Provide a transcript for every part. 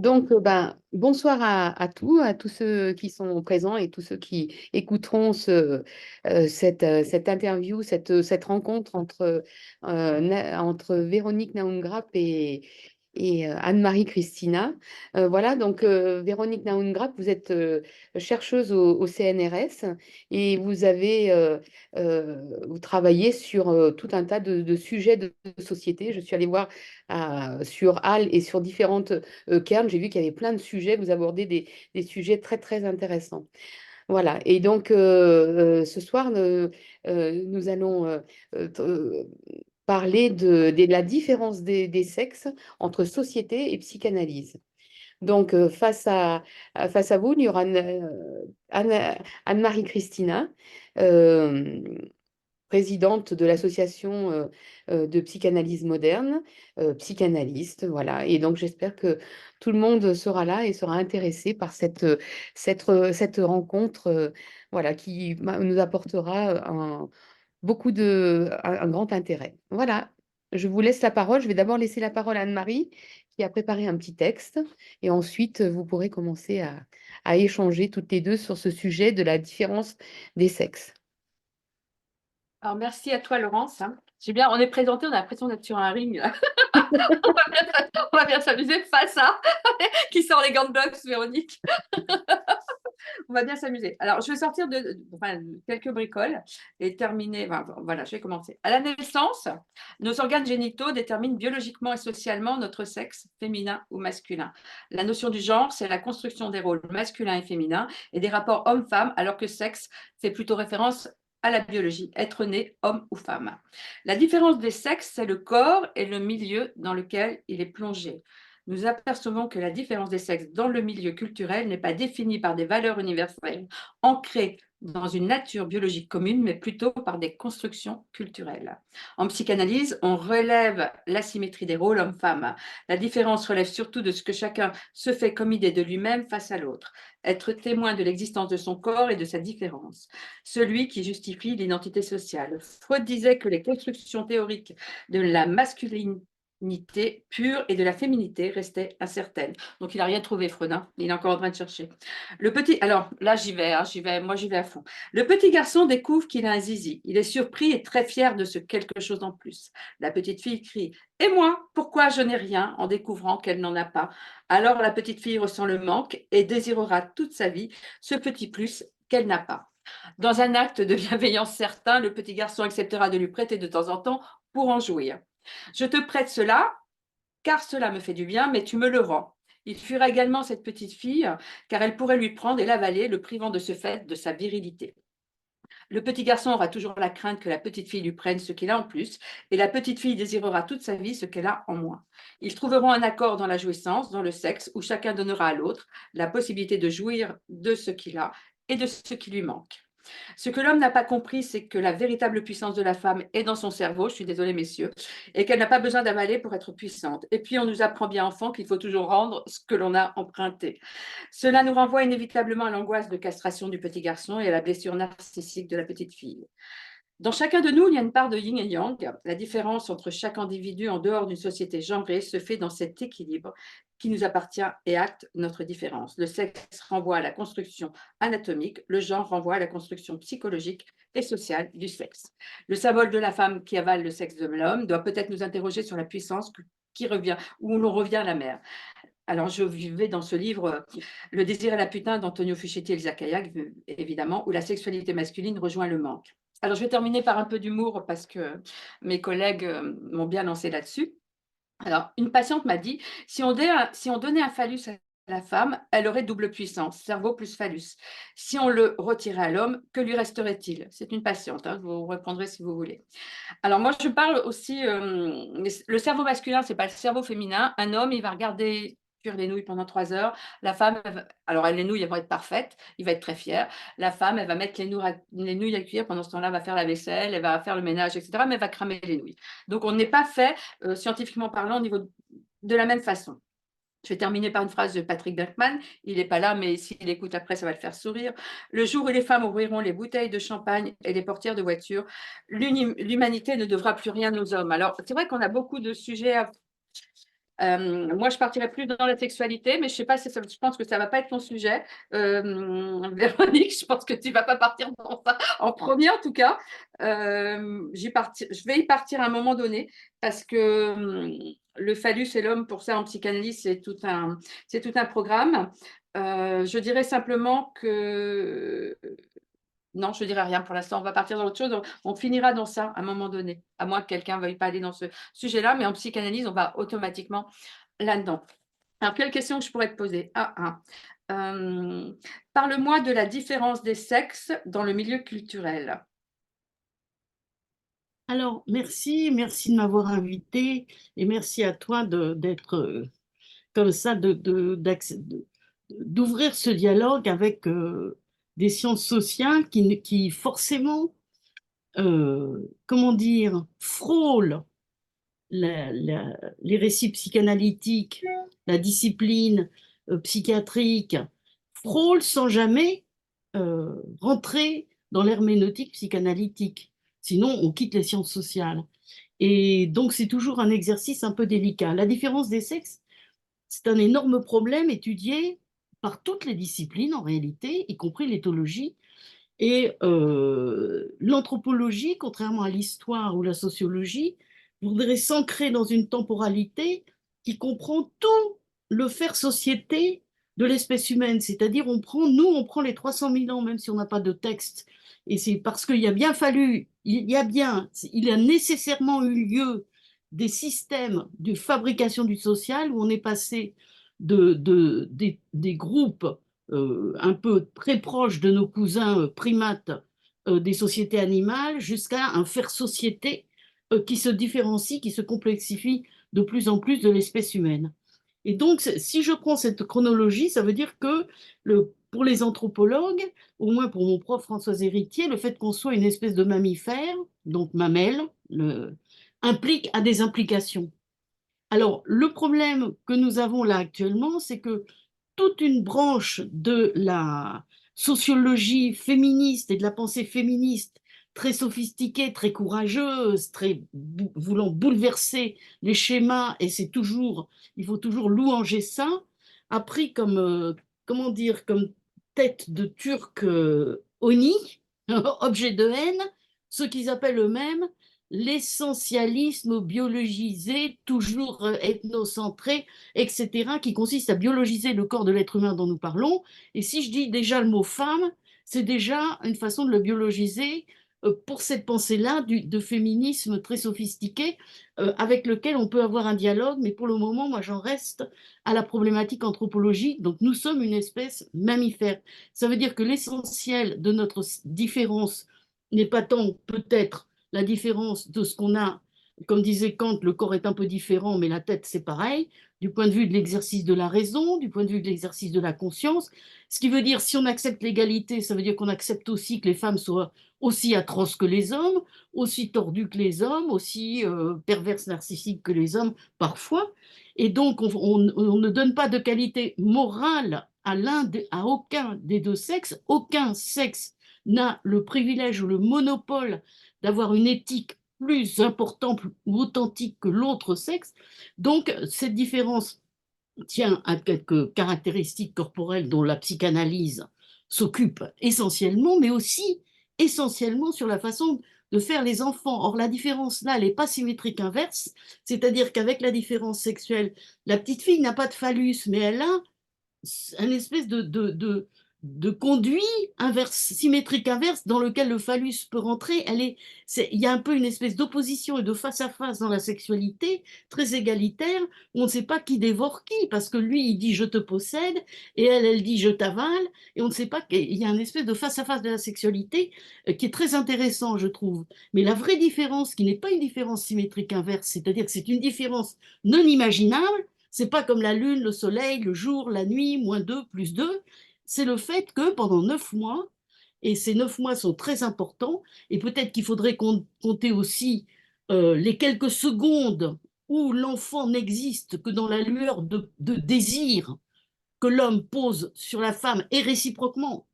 Donc, bonsoir à tous ceux qui sont présents et tous ceux qui écouteront cette interview, cette rencontre entre Véronique Naungrap et Anne-Marie Christina. Voilà, donc Véronique Naungrap, vous êtes chercheuse au CNRS et vous travaillez sur tout un tas de sujets de société. Je suis allée voir sur HAL et sur différentes Kern, j'ai vu qu'il y avait plein de sujets, vous abordez des sujets très très intéressants. Voilà, et donc ce soir, nous allons parler de la différence des sexes entre société et psychanalyse. Donc face à vous, il y aura Anne-Marie Christina, euh, présidente de l'association de psychanalyse moderne, psychanalyste, voilà. Et donc j'espère que tout le monde sera là et sera intéressé par cette rencontre, voilà, qui nous apportera un grand intérêt. Voilà, je vous laisse la parole. Je vais d'abord laisser la parole à Anne-Marie, qui a préparé un petit texte, et ensuite vous pourrez commencer à échanger toutes les deux sur ce sujet de la différence des sexes. Alors, merci à toi, Laurence, hein. J'ai bien, on est présenté, on a l'impression d'être sur un ring. On va bien s'amuser face à qui sort les gants de boxe, Véronique. On va bien s'amuser. Alors, je vais sortir enfin, quelques bricoles et terminer. Voilà, je vais commencer. À la naissance, nos organes génitaux déterminent biologiquement et socialement notre sexe, féminin ou masculin. La notion du genre, c'est la construction des rôles masculins et féminins et des rapports homme-femme, alors que sexe fait plutôt référence à la biologie, être né homme ou femme. La différence des sexes, c'est le corps et le milieu dans lequel il est plongé. Nous apercevons que la différence des sexes dans le milieu culturel n'est pas définie par des valeurs universelles ancrées dans une nature biologique commune, mais plutôt par des constructions culturelles. En psychanalyse, on relève l'asymétrie des rôles homme-femme. La différence relève surtout de ce que chacun se fait comme idée de lui-même face à l'autre, être témoin de l'existence de son corps et de sa différence, celui qui justifie l'identité sociale. Freud disait que les constructions théoriques de la masculinité pure et de la féminité restait incertaine. Donc, il n'a rien trouvé, Freud, hein. Il est encore en train de chercher. Alors là, j'y vais à fond. Le petit garçon découvre qu'il a un zizi. Il est surpris et très fier de ce quelque chose en plus. La petite fille crie: Et moi, pourquoi je n'ai rien en découvrant qu'elle n'en a pas? Alors la petite fille ressent le manque et désirera toute sa vie ce petit plus qu'elle n'a pas. Dans un acte de bienveillance certain, le petit garçon acceptera de lui prêter de temps en temps pour en jouir. Je te prête cela, car cela me fait du bien, mais tu me le rends. Il fuira également cette petite fille, car elle pourrait lui prendre et l'avaler, le privant de ce fait de sa virilité. Le petit garçon aura toujours la crainte que la petite fille lui prenne ce qu'il a en plus, et la petite fille désirera toute sa vie ce qu'elle a en moins. Ils trouveront un accord dans la jouissance, dans le sexe, où chacun donnera à l'autre la possibilité de jouir de ce qu'il a et de ce qui lui manque. Ce que l'homme n'a pas compris, c'est que la véritable puissance de la femme est dans son cerveau, je suis désolée messieurs, et qu'elle n'a pas besoin d'avaler pour être puissante. Et puis on nous apprend bien enfant qu'il faut toujours rendre ce que l'on a emprunté. Cela nous renvoie inévitablement à l'angoisse de castration du petit garçon et à la blessure narcissique de la petite fille. Dans chacun de nous, il y a une part de yin et yang. La différence entre chaque individu en dehors d'une société genrée se fait dans cet équilibre qui nous appartient et acte notre différence. Le sexe renvoie à la construction anatomique, le genre renvoie à la construction psychologique et sociale du sexe. Le symbole de la femme qui avale le sexe de l'homme doit peut-être nous interroger sur la puissance qui revient, où l'on revient à la mère. Alors, je vivais dans ce livre Le désir et la putain d'Antonio Fuccetti et Elsa Kayak, évidemment, où la sexualité masculine rejoint le manque. Alors, je vais terminer par un peu d'humour parce que mes collègues m'ont bien lancé là-dessus. Alors, une patiente m'a dit, si on donnait un phallus à la femme, elle aurait double puissance, cerveau plus phallus. Si on le retirait à l'homme, que lui resterait-il? C'est une patiente, hein, vous reprendrez si vous voulez. Alors moi, je parle aussi, le cerveau masculin, c'est pas le cerveau féminin. Un homme, il va regarder cuire les nouilles pendant 3 heures. La femme, alors les nouilles, elles vont être parfaites, il va être très fier. La femme, elle va mettre les nouilles à cuire. Pendant ce temps-là, elle va faire la vaisselle, elle va faire le ménage, etc. Mais elle va cramer les nouilles. Donc on n'est pas fait, scientifiquement parlant, au niveau de la même façon. Je vais terminer par une phrase de Patrick Bergman. Il n'est pas là, mais s'il écoute après, ça va le faire sourire. Le jour où les femmes ouvriront les bouteilles de champagne et les portières de voitures, l'humanité ne devra plus rien aux hommes. Alors, c'est vrai qu'on a beaucoup de sujets Moi, je partirais plus dans la sexualité, mais je sais pas si je pense que ça va pas être ton sujet. Véronique, je pense que tu vas pas partir dans ça en premier, en tout cas. Je vais y partir à un moment donné parce que le phallus et l'homme, pour ça, en psychanalyse, c'est tout un programme. Je dirais simplement que non, je ne dirais rien pour l'instant. On va partir dans autre chose. On finira dans ça à un moment donné, à moins que quelqu'un ne veuille pas aller dans ce sujet-là. Mais en psychanalyse, on va automatiquement là-dedans. Alors, quelle question que je pourrais te poser? Parle-moi de la différence des sexes dans le milieu culturel. Alors, merci de m'avoir invité et merci à toi d'être comme ça, d'ouvrir ce dialogue avec des sciences sociales qui forcément, comment dire, frôlent les récits psychanalytiques, la discipline psychiatrique, frôlent sans jamais rentrer dans l'herméneutique psychanalytique. Sinon, on quitte les sciences sociales. Et donc, c'est toujours un exercice un peu délicat. La différence des sexes, c'est un énorme problème étudié par toutes les disciplines en réalité, y compris l'éthologie. Et l'anthropologie, contrairement à l'histoire ou la sociologie, voudrait s'ancrer dans une temporalité qui comprend tout le faire société de l'espèce humaine. C'est-à-dire, on prend les 300 000 ans, même si on n'a pas de texte. Et c'est parce qu'il a bien fallu, il a nécessairement eu lieu des systèmes de fabrication du social où on est passé des groupes un peu très proche de nos cousins primates des sociétés animales jusqu'à un faire-société qui se différencie, qui se complexifie de plus en plus de l'espèce humaine. Et donc, si je prends cette chronologie, ça veut dire que pour les anthropologues, au moins pour mon prof François Héritier, le fait qu'on soit une espèce de mammifère, donc mamelle, a des implications. Alors, le problème que nous avons là actuellement, c'est que toute une branche de la sociologie féministe et de la pensée féministe très sophistiquée, très courageuse, voulant bouleverser les schémas, et il faut toujours louanger ça, a pris comme, comment dire, comme tête de turc Oni, objet de haine, ce qu'ils appellent eux-mêmes l'essentialisme biologisé, toujours ethnocentré, etc., qui consiste à biologiser le corps de l'être humain dont nous parlons. Et si je dis déjà le mot femme, c'est déjà une façon de le biologiser pour cette pensée-là de féminisme très sophistiqué avec lequel on peut avoir un dialogue, mais pour le moment, moi, j'en reste à la problématique anthropologique. Donc, nous sommes une espèce mammifère. Ça veut dire que l'essentiel de notre différence n'est pas tant peut-être la différence de ce qu'on a, comme disait Kant, le corps est un peu différent, mais la tête, c'est pareil, du point de vue de l'exercice de la raison, du point de vue de l'exercice de la conscience. Ce qui veut dire, si on accepte l'égalité, ça veut dire qu'on accepte aussi que les femmes soient aussi atroces que les hommes, aussi tordues que les hommes, aussi perverses, narcissiques que les hommes, parfois. Et donc, on ne donne pas de qualité morale à aucun des deux sexes. Aucun sexe n'a le privilège ou le monopole d'avoir une éthique plus importante ou authentique que l'autre sexe. Donc, cette différence tient à quelques caractéristiques corporelles dont la psychanalyse s'occupe essentiellement, mais aussi essentiellement sur la façon de faire les enfants. Or, la différence là, elle n'est pas symétrique inverse, c'est-à-dire qu'avec la différence sexuelle, la petite fille n'a pas de phallus, mais elle a un espèce de conduit inverse, symétrique inverse dans lequel le phallus peut rentrer. Il y a un peu une espèce d'opposition et de face à face dans la sexualité, très égalitaire, où on ne sait pas qui dévore qui, parce que lui, il dit je te possède, et elle dit je t'avale, et on ne sait pas qu'il y a une espèce de face à face de la sexualité qui est très intéressant, je trouve. Mais la vraie différence, qui n'est pas une différence symétrique inverse, c'est-à-dire que c'est une différence non imaginable, c'est pas comme la lune, le soleil, le jour, la nuit, -2, +2. C'est le fait que pendant 9 mois, et ces 9 mois sont très importants, et peut-être qu'il faudrait compter aussi les quelques secondes où l'enfant n'existe que dans la lueur de désir que l'homme pose sur la femme, et réciproquement,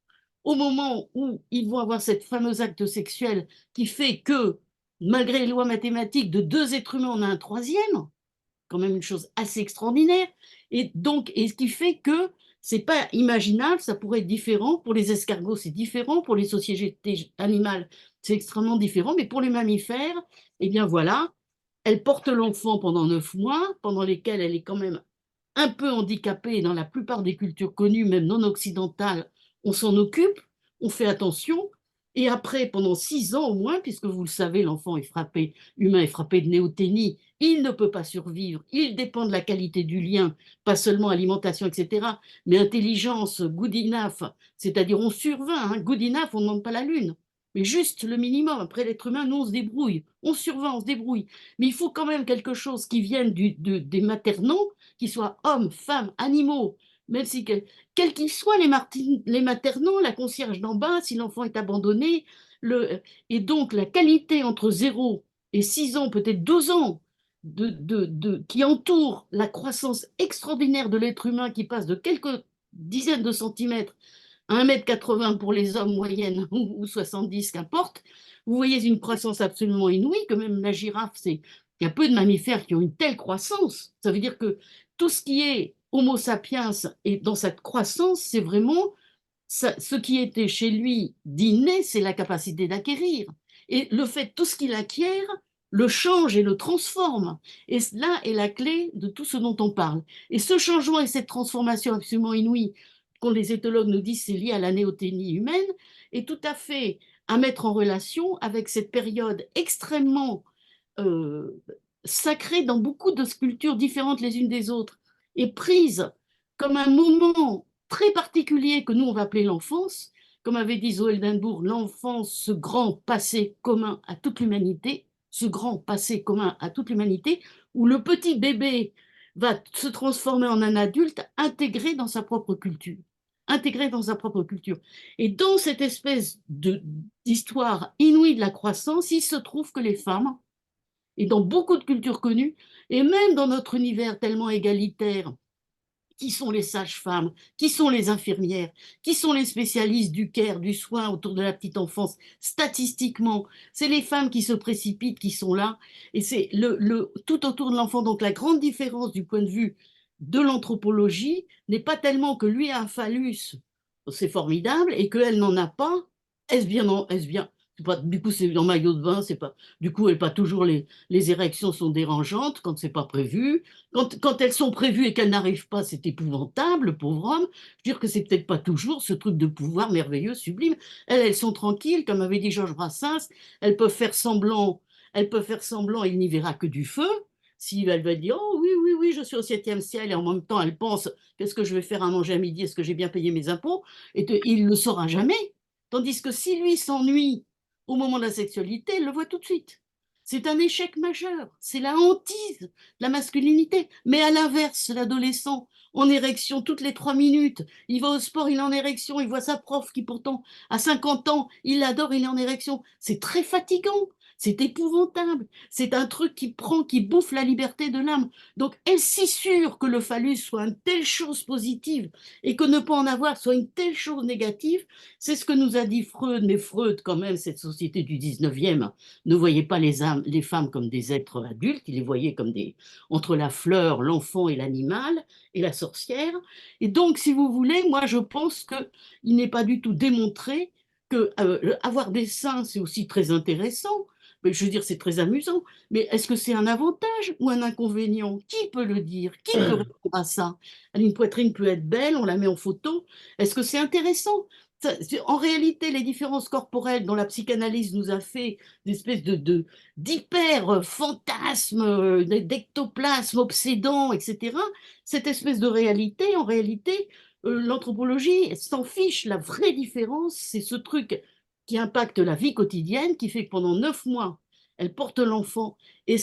au moment où ils vont avoir cette fameuse acte sexuel qui fait que, malgré les lois mathématiques, de deux êtres humains, on a un troisième. quand même une chose assez extraordinaire. Et donc, et ce qui fait que c'est pas imaginable, ça pourrait être différent. Pour les escargots, c'est différent. Pour les sociétés animales, c'est extrêmement différent. Mais pour les mammifères, eh bien voilà, elle porte l'enfant pendant 9 mois, pendant lesquels elle est quand même un peu handicapée dans la plupart des cultures connues, même non occidentales. On s'en occupe, on fait attention. Et après, pendant 6 ans au moins, puisque vous le savez, l'enfant est frappé, humain est frappé de néothénie, il ne peut pas survivre, il dépend de la qualité du lien, pas seulement alimentation, etc., mais intelligence, good enough, c'est-à-dire on survint, hein, good enough, on ne demande pas la lune, mais juste le minimum. Après l'être humain, nous on se débrouille, on survint, on se débrouille. Mais il faut quand même quelque chose qui vienne des maternaux, qui soient hommes, femmes, animaux, même si, quels qu'ils soient les maternaux, la concierge d'en bas, si l'enfant est abandonné, et donc la qualité entre 0 et 6 ans, peut-être 12 ans, qui entoure la croissance extraordinaire de l'être humain qui passe de quelques dizaines de centimètres à 1,80 m pour les hommes moyenne ou 70, qu'importe, vous voyez une croissance absolument inouïe, que même la girafe, il y a peu de mammifères qui ont une telle croissance. Ça veut dire que tout ce qui est Homo sapiens et dans cette croissance, c'est vraiment ce qui était chez lui d'inné, c'est la capacité d'acquérir. Et le fait, tout ce qu'il acquiert, le change et le transforme. Et là est la clé de tout ce dont on parle. Et ce changement et cette transformation absolument inouïe, quand les éthologues nous disent c'est lié à la néothénie humaine, est tout à fait à mettre en relation avec cette période extrêmement euh, sacrée dans beaucoup de sculptures différentes les unes des autres, et prise comme un moment très particulier que nous, on va appeler l'enfance, comme avait dit Zoé Eldenbourg, l'enfance, ce grand passé commun à toute l'humanité, ce grand passé commun à toute l'humanité, où le petit bébé va se transformer en un adulte intégré dans sa propre culture. Intégré dans sa propre culture. Et dans cette espèce d'histoire inouïe de la croissance, il se trouve que les femmes, et dans beaucoup de cultures connues, et même dans notre univers tellement égalitaire, qui sont les sages-femmes, qui sont les infirmières, qui sont les spécialistes du care, du soin autour de la petite enfance. Statistiquement, c'est les femmes qui se précipitent, qui sont là, et c'est tout autour de l'enfant. Donc la grande différence du point de vue de l'anthropologie n'est pas tellement que lui a un phallus, c'est formidable, et qu'elle n'en a pas. Est-ce bien, pas, du coup c'est en maillot de bain, c'est pas, du coup elle pas toujours les érections sont dérangeantes quand c'est pas prévu. Quand elles sont prévues et qu'elles n'arrivent pas, c'est épouvantable, le pauvre homme. Je veux dire que c'est peut-être pas toujours ce truc de pouvoir merveilleux, sublime. Elles sont tranquilles, comme avait dit Georges Brassens, elles peuvent faire semblant, il n'y verra que du feu. Si elle va dire, oh oui, oui, oui, je suis au 7e ciel, et en même temps, elle pense, qu'est-ce que je vais faire à manger à midi, est-ce que j'ai bien payé mes impôts? Il ne le saura jamais. Tandis que si lui s'ennuie au moment de la sexualité, elle le voit tout de suite. C'est un échec majeur, c'est la hantise la masculinité. Mais à l'inverse, l'adolescent, en érection toutes les 3 minutes, il va au sport, il est en érection, il voit sa prof qui pourtant, à 50 ans, il l'adore, il est en érection. C'est très fatigant, c'est épouvantable. C'est un truc qui bouffe la liberté de l'âme. Donc, est-ce si sûr que le phallus soit une telle chose positive et que ne pas en avoir soit une telle chose négative? C'est ce que nous a dit Freud, mais Freud, quand même, cette société du 19e, ne voyait pas les femmes comme des êtres adultes, il les voyait comme entre la fleur, l'enfant et l'animal, et la sorcière. Et donc, si vous voulez, moi je pense qu'il n'est pas du tout démontré que avoir des seins, c'est aussi très intéressant. Mais je veux dire, c'est très amusant. Mais est-ce que c'est un avantage ou un inconvénient? Qui peut le dire? Qui peut répondre à ça? Une poitrine peut être belle, on la met en photo. Est-ce que c'est intéressant? En réalité, les différences corporelles dont la psychanalyse nous a fait des espèces d'hyper fantasmes, d'ectoplasmes obsédants, etc., cette espèce de réalité, en réalité, l'anthropologie s'en fiche. La vraie différence, c'est ce truc qui impacte la vie quotidienne, qui fait que pendant 9 mois, elle porte l'enfant, et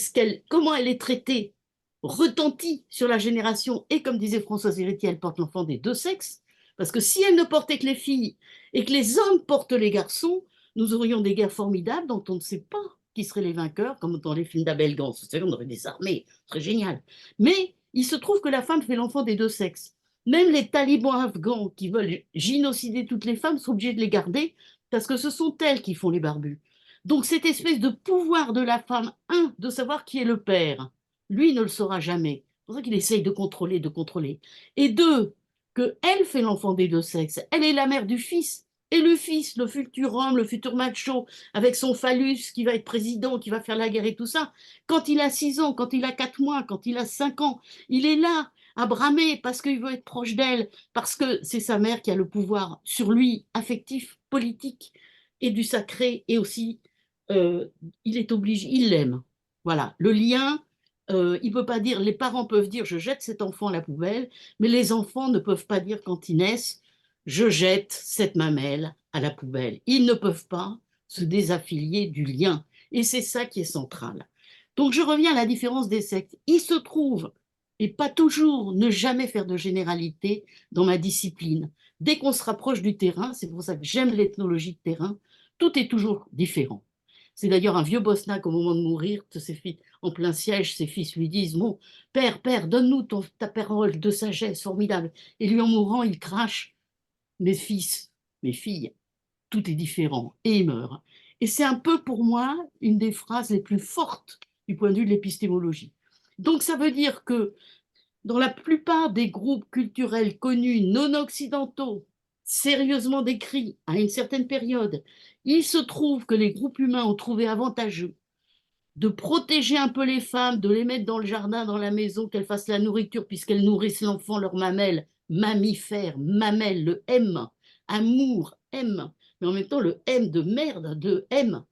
comment elle est traitée retentit sur la génération, et comme disait Françoise Héritier, elle porte l'enfant des deux sexes, parce que si elle ne portait que les filles et que les hommes portent les garçons, nous aurions des guerres formidables dont on ne sait pas qui seraient les vainqueurs, comme dans les films d'Abel Gance. Vous savez, on aurait des armées, ce serait génial. Mais il se trouve que la femme fait l'enfant des deux sexes. Même les talibans afghans qui veulent génocider toutes les femmes sont obligés de les garder parce que ce sont elles qui font les barbus. Donc cette espèce de pouvoir de la femme, de savoir qui est le père, Lui, il ne le saura jamais. C'est pour ça qu'il essaye de contrôler, de contrôler. Et deux, qu'elle fait l'enfant des deux sexes. Elle est la mère du fils. Et le fils, le futur homme, le futur macho, avec son phallus, qui va être président, qui va faire la guerre et tout ça, quand il a 6 ans, quand il a 4 mois, quand il a 5 ans, il est là à bramer parce qu'il veut être proche d'elle, parce que c'est sa mère qui a le pouvoir sur lui, affectif, politique, et du sacré, et aussi, euh, il est obligé, il l'aime. Voilà, le lien, il peut pas dire, les parents peuvent dire je jette cet enfant à la poubelle, mais les enfants ne peuvent pas dire quand ils naissent je jette cette mamelle à la poubelle. Ils ne peuvent pas se désaffilier du lien. Et c'est ça qui est central. Donc je reviens à la différence des sectes. Il se trouve, et pas toujours, ne jamais faire de généralité dans ma discipline. Dès qu'on se rapproche du terrain, c'est pour ça que j'aime l'ethnologie de terrain, tout est toujours différent. C'est d'ailleurs un vieux bosnaque au moment de mourir, en plein siège, ses fils lui disent, mon père, père, donne-nous ta parole de sagesse formidable. Et lui, en mourant, il crache, mes fils, mes filles, tout est différent, et il meurt. Et c'est un peu pour moi une des phrases les plus fortes du point de vue de l'épistémologie. Donc ça veut dire que dans la plupart des groupes culturels connus non occidentaux, sérieusement décrits à une certaine période, il se trouve que les groupes humains ont trouvé avantageux de protéger un peu les femmes, de les mettre dans le jardin, dans la maison, qu'elles fassent la nourriture, puisqu'elles nourrissent l'enfant, leur mamelle, mammifère, mamelle, le M, amour, M, mais en même temps le M de merde, de M,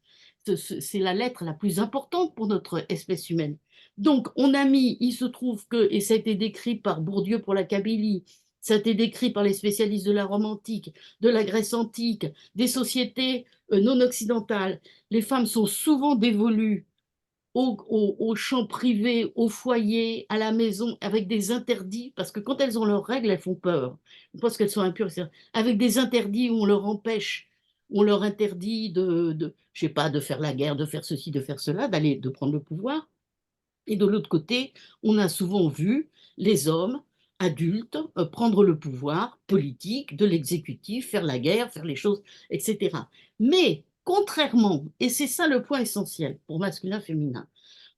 c'est la lettre la plus importante pour notre espèce humaine. Donc on a mis, il se trouve que, et ça a été décrit par Bourdieu pour la Kabylie, ça a été décrit par les spécialistes de la Rome antique, de la Grèce antique, des sociétés non occidentales, les femmes sont souvent dévolues au champ privé, au foyer, à la maison, avec des interdits, parce que quand elles ont leurs règles, elles font peur. Parce qu'elles sont impures, etc. Avec des interdits où on leur empêche, on leur interdit je sais pas, de faire la guerre, de faire ceci, de faire cela, de prendre le pouvoir. Et de l'autre côté, on a souvent vu les hommes adultes prendre le pouvoir politique de l'exécutif, faire la guerre, faire les choses, etc. Mais contrairement, et c'est ça le point essentiel pour masculin-féminin,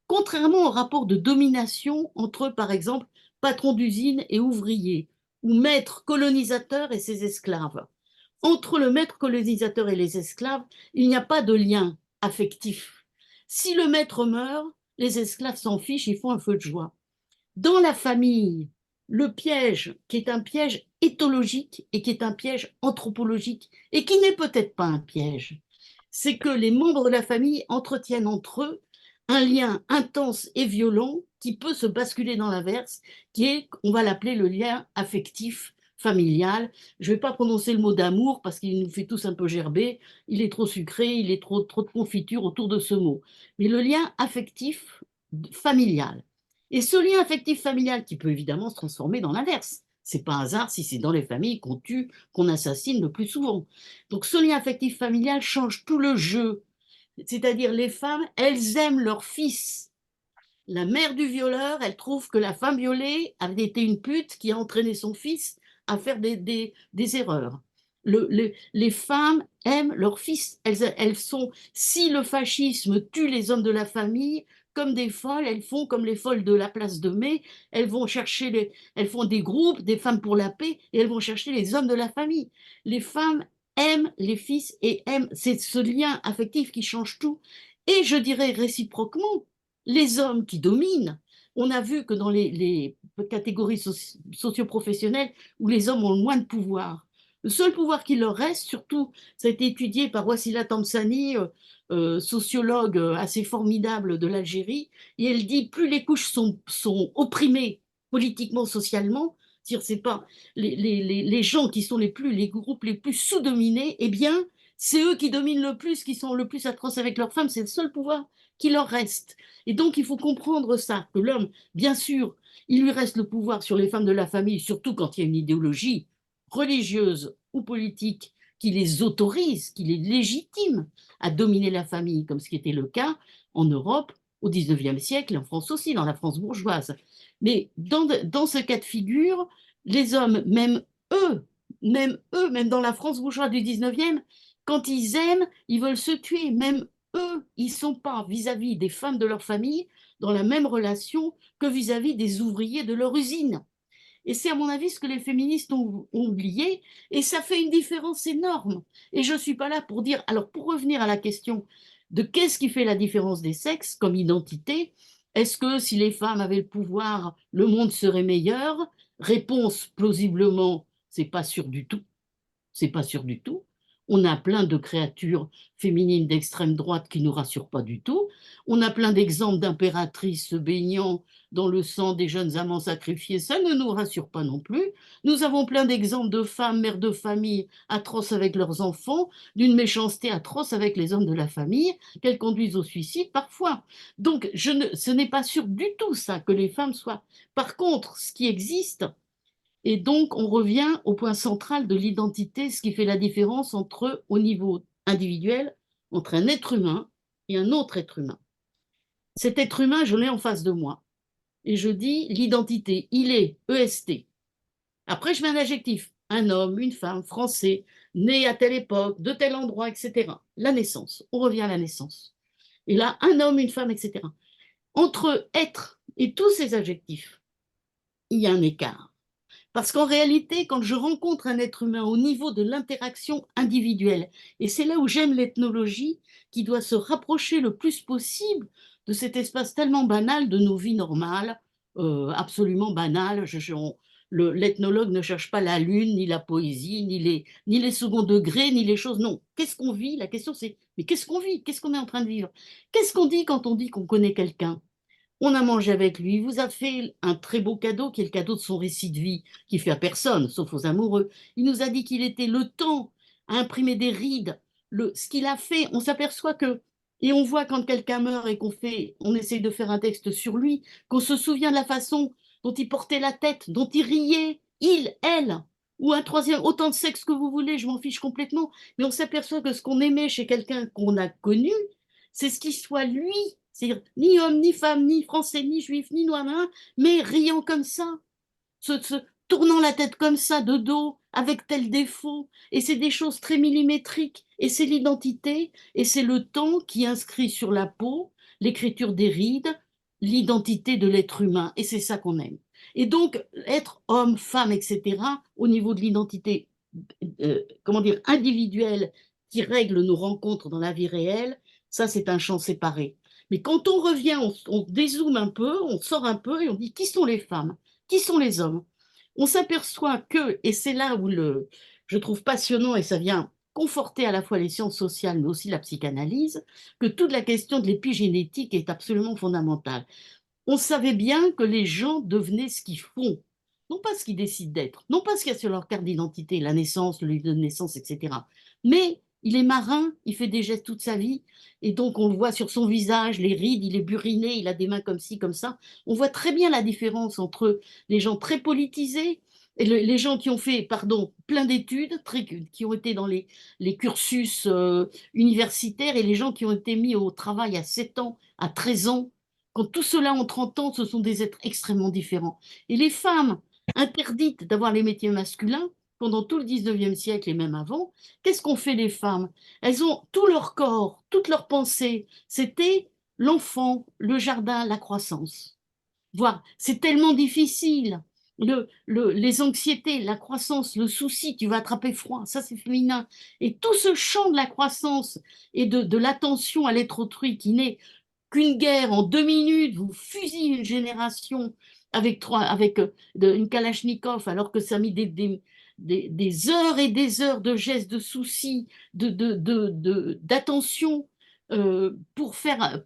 contrairement au rapport de domination entre, par exemple, patron d'usine et ouvrier, ou maître colonisateur et ses esclaves, entre le maître colonisateur et les esclaves, il n'y a pas de lien affectif. Si le maître meurt, les esclaves s'en fichent, ils font un feu de joie. Dans la famille, le piège, qui est un piège éthologique et qui est un piège anthropologique, et qui n'est peut-être pas un piège, c'est que les membres de la famille entretiennent entre eux un lien intense et violent qui peut se basculer dans l'inverse, qui est, on va l'appeler le lien affectif familial. Je ne vais pas prononcer le mot d'amour parce qu'il nous fait tous un peu gerber, il est trop sucré, il est trop de confiture autour de ce mot. Mais le lien affectif familial. Et ce lien affectif familial qui peut évidemment se transformer dans l'inverse. C'est pas un hasard si c'est dans les familles qu'on tue, qu'on assassine le plus souvent. Donc ce lien affectif familial change tout le jeu. C'est-à-dire les femmes, elles aiment leur fils. La mère du violeur, elle trouve que la femme violée avait été une pute qui a entraîné son fils à faire des erreurs. Les femmes aiment leur fils. Elles sont, si le fascisme tue les hommes de la famille, comme des folles, elles font comme les folles de la place de Mai, elles vont chercher, elles font des groupes, des femmes pour la paix, et elles vont chercher les hommes de la famille. Les femmes aiment les fils et aiment, c'est ce lien affectif qui change tout. Et je dirais réciproquement, les hommes qui dominent, on a vu que dans les catégories socio-professionnelles où les hommes ont le moins de pouvoir, le seul pouvoir qui leur reste, surtout, ça a été étudié par Wassila Tamsani, sociologue assez formidable de l'Algérie, et elle dit plus les couches sont opprimées politiquement, socialement, c'est-à-dire c'est pas les gens qui sont les groupes les plus sous-dominés, eh bien, c'est eux qui dominent le plus, qui sont le plus atroces avec leurs femmes, c'est le seul pouvoir qui leur reste. Et donc, il faut comprendre ça, que l'homme, bien sûr, il lui reste le pouvoir sur les femmes de la famille, surtout quand il y a une idéologie religieuse ou politique qui les autorise, qui les légitime à dominer la famille, comme ce qui était le cas en Europe au XIXe siècle et en France aussi, dans la France bourgeoise. Mais dans ce cas de figure, les hommes, même dans la France bourgeoise du XIXe, quand ils aiment, ils veulent se tuer. Même eux, ils ne sont pas vis-à-vis des femmes de leur famille dans la même relation que vis-à-vis des ouvriers de leur usine. Et c'est à mon avis ce que les féministes ont oublié, et ça fait une différence énorme. Et je ne suis pas là pour dire, alors pour revenir à la question de qu'est-ce qui fait la différence des sexes comme identité, est-ce que si les femmes avaient le pouvoir, le monde serait meilleur? Réponse plausiblement, c'est pas sûr du tout. C'est pas sûr du tout. On a plein de créatures féminines d'extrême droite qui ne nous rassurent pas du tout. On a plein d'exemples d'impératrices se baignant dans le sang des jeunes amants sacrifiés. Ça ne nous rassure pas non plus. Nous avons plein d'exemples de femmes, mères de famille, atroces avec leurs enfants, d'une méchanceté atroce avec les hommes de la famille, qu'elles conduisent au suicide parfois. Donc, ce n'est pas sûr du tout ça, que les femmes soient. Par contre, ce qui existe, et donc, on revient au point central de l'identité, ce qui fait la différence entre, au niveau individuel, entre un être humain et un autre être humain. Cet être humain, je l'ai en face de moi. Et je dis l'identité, il est, EST. Après, je mets un adjectif, un homme, une femme, français, né à telle époque, de tel endroit, etc. La naissance, on revient à la naissance. Et là, un homme, une femme, etc. Entre être et tous ces adjectifs, il y a un écart. Parce qu'en réalité, quand je rencontre un être humain au niveau de l'interaction individuelle, et c'est là où j'aime l'ethnologie, qui doit se rapprocher le plus possible de cet espace tellement banal de nos vies normales, absolument banales. L'ethnologue ne cherche pas la lune, ni la poésie, ni les seconds degrés, ni les choses. Non. Qu'est-ce qu'on vit? La question c'est, mais qu'est-ce qu'on vit? Qu'est-ce qu'on est en train de vivre? Qu'est-ce qu'on dit quand on dit qu'on connaît quelqu'un? On a mangé avec lui, il vous a fait un très beau cadeau qui est le cadeau de son récit de vie, qui fait à personne, sauf aux amoureux. Il nous a dit qu'il était le temps à imprimer des rides. Ce qu'il a fait, on s'aperçoit que, et on voit quand quelqu'un meurt et on essaye de faire un texte sur lui, qu'on se souvient de la façon dont il portait la tête, dont il riait, il, elle, ou un troisième, autant de sexe que vous voulez, je m'en fiche complètement, mais on s'aperçoit que ce qu'on aimait chez quelqu'un qu'on a connu, c'est ce qui soit lui, c'est-à-dire ni homme, ni femme, ni français, ni juif, ni noir, mais riant comme ça, se tournant la tête comme ça, de dos, avec tel défaut. Et c'est des choses très millimétriques. Et c'est l'identité, et c'est le temps qui inscrit sur la peau l'écriture des rides, l'identité de l'être humain. Et c'est ça qu'on aime. Et donc, être homme, femme, etc., au niveau de l'identité, comment dire, individuelle, qui règle nos rencontres dans la vie réelle, ça, c'est un champ séparé. Mais quand on revient, on dézoome un peu, on sort un peu et on dit qui sont les femmes, qui sont les hommes. On s'aperçoit que, et c'est là où je trouve passionnant et ça vient conforter à la fois les sciences sociales mais aussi la psychanalyse, que toute la question de l'épigénétique est absolument fondamentale. On savait bien que les gens devenaient ce qu'ils font, non pas ce qu'ils décident d'être, non pas ce qu'il y a sur leur carte d'identité, la naissance, le lieu de naissance, etc. Mais il est marin, il fait des gestes toute sa vie, et donc on le voit sur son visage, les rides, il est buriné, il a des mains comme ci, comme ça. On voit très bien la différence entre les gens très politisés et les gens qui ont fait, pardon, plein d'études, qui ont été dans les cursus universitaires, et les gens qui ont été mis au travail à 7 ans, à 13 ans. Quand tout cela ont 30 ans, ce sont des êtres extrêmement différents. Et les femmes interdites d'avoir les métiers masculins, pendant tout le 19e siècle et même avant, qu'est-ce qu'ont fait les femmes? Elles ont tout leur corps, toute leur pensée, c'était l'enfant, le jardin, la croissance. Voir, c'est tellement difficile. Les anxiétés, la croissance, le souci, tu vas attraper froid, ça c'est féminin. Et tout ce champ de la croissance et de l'attention à l'être autrui qui n'est qu'une guerre en 2 minutes, vous fusillez une génération avec une Kalachnikov, alors que ça a mis des heures et des heures de gestes, de soucis, d'attention pour faire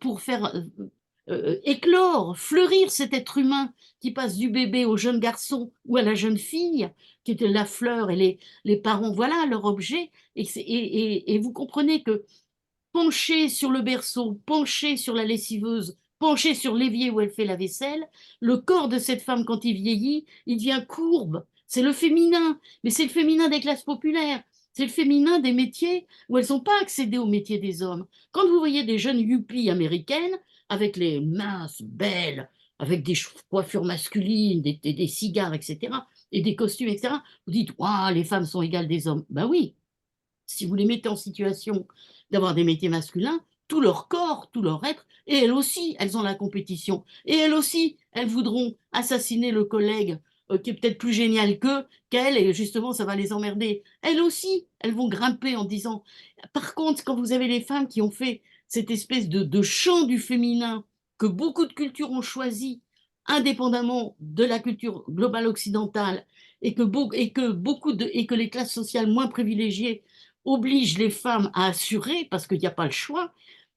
éclore, fleurir cet être humain qui passe du bébé au jeune garçon ou à la jeune fille, qui était la fleur, et les parents, voilà leur objet. Et vous comprenez que penché sur le berceau, penché sur la lessiveuse, penché sur l'évier où elle fait la vaisselle, le corps de cette femme, quand il vieillit, il devient courbe. C'est le féminin, mais c'est le féminin des classes populaires. C'est le féminin des métiers où elles n'ont pas accédé aux métiers des hommes. Quand vous voyez des jeunes yuppies américaines, avec les minces, belles, avec des coiffures masculines, des cigares, etc., et des costumes, etc., vous dites, waouh, les femmes sont égales des hommes. Ben oui, si vous les mettez en situation d'avoir des métiers masculins, tout leur corps, tout leur être, et elles aussi, elles ont la compétition. Et elles aussi, elles voudront assassiner le collègue qui est peut-être plus génial qu'elles, et justement, ça va les emmerder. Elles aussi, elles vont grimper en disant… Par contre, quand vous avez les femmes qui ont fait cette espèce de chant du féminin que beaucoup de cultures ont choisi, indépendamment de la culture globale occidentale, et que les classes sociales moins privilégiées obligent les femmes à assurer, parce qu'il n'y a pas le choix,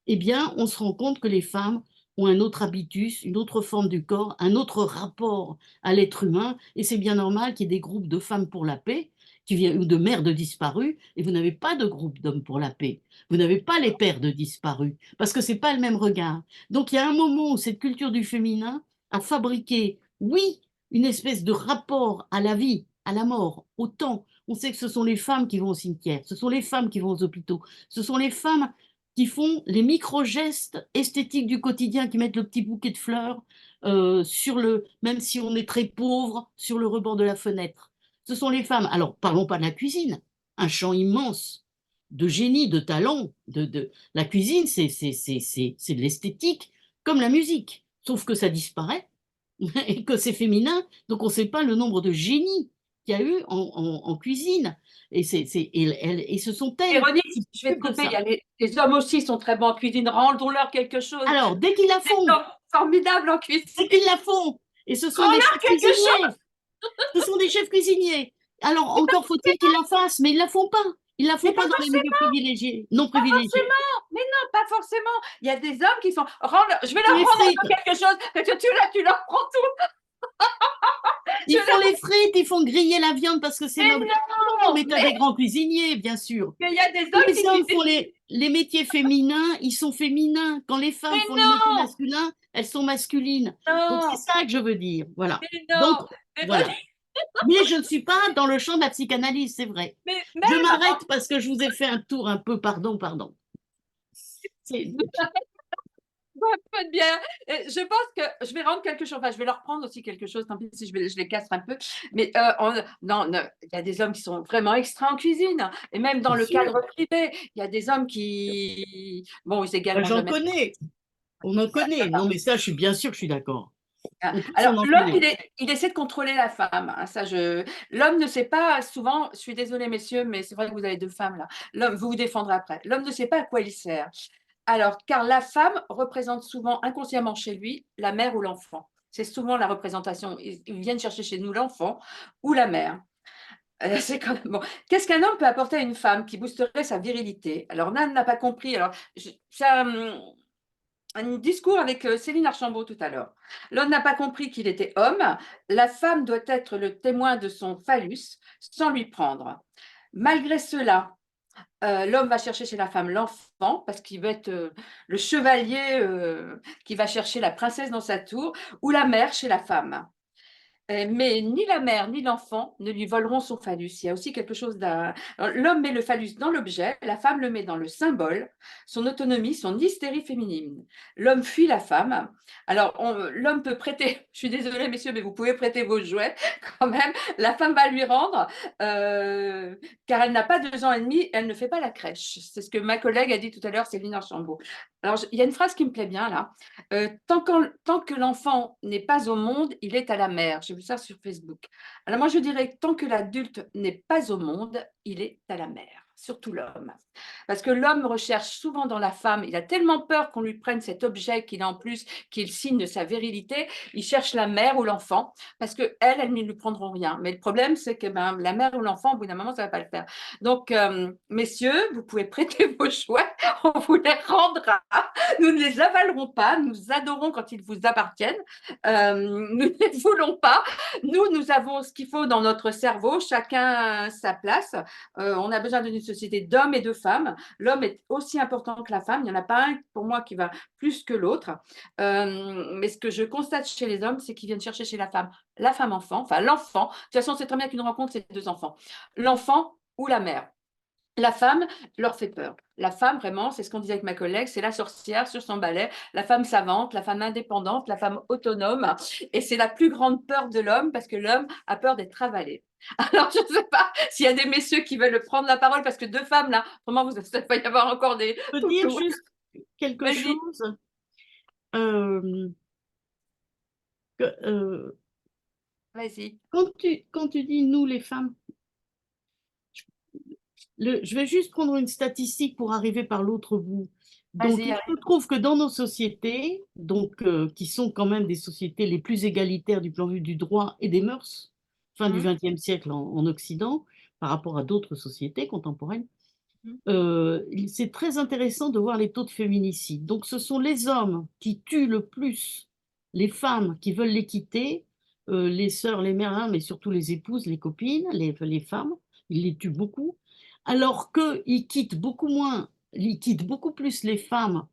eh bien, on se rend compte que les femmes ont un autre habitus, une autre forme du corps, un autre rapport à l'être humain, et c'est bien normal qu'il y ait des groupes de femmes pour la paix, ou de mères de disparus, et vous n'avez pas de groupe d'hommes pour la paix. Vous n'avez pas les pères de disparus, parce que c'est pas le même regard. Donc il y a un moment où cette culture du féminin a fabriqué, oui, une espèce de rapport à la vie, à la mort, au temps. On sait que ce sont les femmes qui vont au cimetière, ce sont les femmes qui vont aux hôpitaux, ce sont les femmes qui font les micro-gestes esthétiques du quotidien, qui mettent le petit bouquet de fleurs même si on est très pauvre, sur le rebord de la fenêtre. Ce sont les femmes. Alors, parlons pas de la cuisine, un champ immense de génie, de talent. La cuisine, c'est de l'esthétique, comme la musique, sauf que ça disparaît et que c'est féminin, donc on ne sait pas le nombre de génies qu'il y a eu en cuisine. Et ce sont elles Véronique, qui je vais te s'occupent de couper. Il y ça. a les hommes aussi sont très bons en cuisine. Rendons-leur quelque chose. Alors, dès qu'ils la Des font, hommes formidables en cuisine. dès qu'ils la font, et ce sont des Rends-leur chefs quelque chose. cuisiniers, ce sont des chefs cuisiniers. Alors, encore faut-il qu'ils la fassent, mais ils ne la font pas. Ils ne la Mais font pas pas dans les milieux forcément, privilégiés, non pas privilégiés. forcément. Mais non, pas forcément. Il y a des hommes qui sont. Je vais Ils font leur les rendre frites, quelque chose. Parce que tu leur prends tout. Je ils font leur... les frites, ils font griller la viande parce que c'est Mais noble. Non, non, mais tu as des grands cuisiniers, bien sûr. mais il y a des Tous hommes qui les hommes font cuisinent. les métiers féminins, ils sont féminins. Quand les femmes Mais font les métiers non, masculins, elles sont masculines. Donc c'est non, ça que je veux dire. Voilà. mais Donc non. voilà. Véronique, Mais je ne suis pas dans le champ de la psychanalyse, c'est vrai. mais Je même m'arrête parce que je vous ai fait un tour un peu, pardon, pardon. C'est- un peu de bière. Et je pense que je vais rendre quelque chose. Enfin, je vais leur prendre aussi quelque chose. Tant pis si je les casse un peu. Mais non, non, il y a des hommes qui sont vraiment extra en cuisine. Et même dans Bien le sûr. cadre privé, il y a des hommes qui, bon, ils égaleront J'en jamais. connais. On en connaît. Non, mais ça, je suis bien sûr que je suis d'accord. On tous Alors, on en l'homme, connaît. il essaie de contrôler la femme. Hein, l'homme ne sait pas souvent, je suis désolée, messieurs, mais c'est vrai que vous avez deux femmes là. L'homme, vous vous défendrez après. L'homme ne sait pas à quoi il sert. Alors, car la femme représente souvent inconsciemment chez lui la mère ou l'enfant. C'est souvent la représentation. Ils viennent chercher chez nous l'enfant ou la mère. C'est quand même bon. Qu'est-ce qu'un homme peut apporter à une femme qui boosterait sa virilité? Alors, Nan n'a pas compris. Alors, c'est un discours avec Céline Archambault tout à l'heure. L'homme n'a pas compris qu'il était homme. La femme doit être le témoin de son phallus sans lui prendre. Malgré cela, l'homme va chercher chez la femme l'enfant parce qu'il va être le chevalier qui va chercher la princesse dans sa tour ou la mère chez la femme. Mais ni la mère ni l'enfant ne lui voleront son phallus. Il y a aussi quelque chose d'un… L'homme met le phallus dans l'objet, la femme le met dans le symbole, son autonomie, son hystérie féminine. L'homme fuit la femme. Alors, l'homme peut prêter, je suis désolée messieurs, mais vous pouvez prêter vos jouets quand même. La femme va lui rendre, car elle n'a pas 2 ans et demi, elle ne fait pas la crèche. C'est ce que ma collègue a dit tout à l'heure, Céline Archambault. Alors, il y a une phrase qui me plaît bien là. Tant que l'enfant n'est pas au monde, il est à la mère. J'ai vu ça sur Facebook. Alors moi, je dirais que tant que l'adulte n'est pas au monde, il est à la mère, surtout l'homme. Parce que l'homme recherche souvent dans la femme, il a tellement peur qu'on lui prenne cet objet qu'il a en plus, qui est le signe de sa virilité, il cherche la mère ou l'enfant, parce qu'elles ne lui prendront rien. Mais le problème, c'est que la mère ou l'enfant, au bout d'un moment, ça ne va pas le faire. Donc, messieurs, vous pouvez prêter vos jouets, on vous les rendra. Nous ne les avalerons pas, nous adorons quand ils vous appartiennent. Nous ne les voulons pas. Nous avons ce qu'il faut dans notre cerveau, chacun sa place. On a besoin d'une société d'hommes et de femmes. L'homme est aussi important que la femme. Il n'y en a pas un pour moi qui va plus que l'autre. Mais ce que je constate chez les hommes, c'est qu'ils viennent chercher chez la femme enfant, enfin l'enfant. De toute façon, c'est très bien qu'une rencontre, c'est 2 enfants. L'enfant ou la mère. La femme leur fait peur. La femme, vraiment, c'est ce qu'on disait avec ma collègue, c'est la sorcière sur son balai, la femme savante, la femme indépendante, la femme autonome. Et c'est la plus grande peur de l'homme parce que l'homme a peur d'être avalé. Alors, je ne sais pas s'il y a des messieurs qui veulent prendre la parole parce que 2 femmes, là, vraiment, il va y avoir encore des… Je peux dire juste quelque Vas-y, chose euh, que, vas-y, quand tu dis nous les femmes, je vais juste prendre une statistique pour arriver par l'autre bout. Donc, vas-y. il se trouve que dans nos sociétés, donc, qui sont quand même des sociétés les plus égalitaires du point de vue du droit et des mœurs, fin du Hum, XXe siècle en Occident, par rapport à d'autres sociétés contemporaines, hum. c'est très intéressant de voir les taux de féminicide. Donc, ce sont les hommes qui tuent le plus les femmes qui veulent les quitter, les sœurs, les mères, hein, mais surtout les épouses, les copines, les femmes. Ils les tuent beaucoup. Alors qu'ils quittent beaucoup moins, ils quittent beaucoup plus les femmes.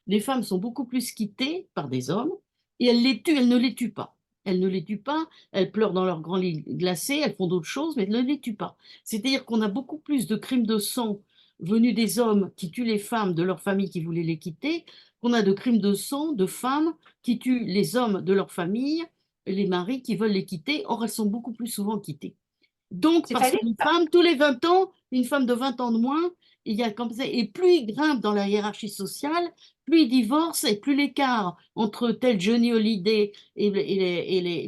Les femmes sont beaucoup plus quittées par des hommes et elles les tuent, elles ne les tuent pas. Elles ne les tuent pas, elles pleurent dans leur grand lit glacé, elles font d'autres choses, mais elles ne les tuent pas. C'est-à-dire qu'on a beaucoup plus de crimes de sang venus des hommes qui tuent les femmes de leur famille qui voulaient les quitter, qu'on a de crimes de sang de femmes qui tuent les hommes de leur famille, les maris qui veulent les quitter. Or, elles sont beaucoup plus souvent quittées. Donc, parce C'est-à-dire, qu'une femme, tous les 20 ans, une femme de 20 ans de moins, il y a comme ça, et plus il grimpe dans la hiérarchie sociale, plus il divorce et plus l'écart entre tel Johnny Hallyday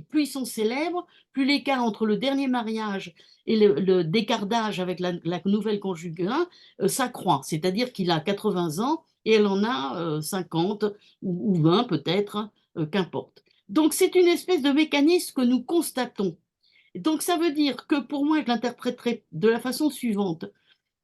plus ils sont célèbres, plus l'écart entre le dernier mariage et le décardage avec la nouvelle conjugale s'accroît. C'est-à-dire qu'il a 80 ans et elle en a 50 ou 20 peut-être, qu'importe. Donc c'est une espèce de mécanisme que nous constatons. Donc ça veut dire que pour moi, je l'interpréterai de la façon suivante.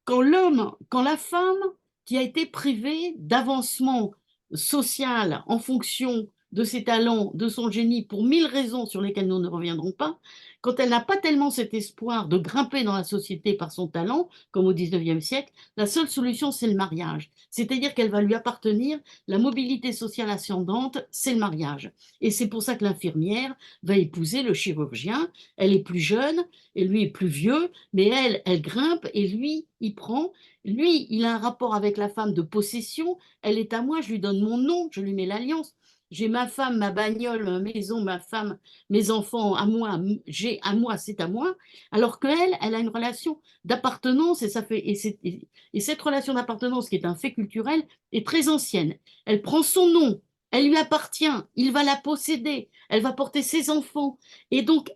Quand la femme qui a été privée d'avancement social en fonction de ses talents, de son génie, pour 1000 raisons sur lesquelles nous ne reviendrons pas, quand elle n'a pas tellement cet espoir de grimper dans la société par son talent, comme au XIXe siècle, la seule solution, c'est le mariage. C'est-à-dire qu'elle va lui appartenir, la mobilité sociale ascendante, c'est le mariage. Et c'est pour ça que l'infirmière va épouser le chirurgien. Elle est plus jeune et lui est plus vieux, mais elle grimpe et lui, il prend. Lui, il a un rapport avec la femme de possession. Elle est à moi, je lui donne mon nom, je lui mets l'alliance. J'ai ma femme, ma bagnole, ma maison, ma femme, mes enfants à moi, j'ai à moi, c'est à moi. Alors qu'elle, elle a une relation d'appartenance et cette relation d'appartenance, qui est un fait culturel, est très ancienne. Elle prend son nom, elle lui appartient, il va la posséder, elle va porter ses enfants. Et donc,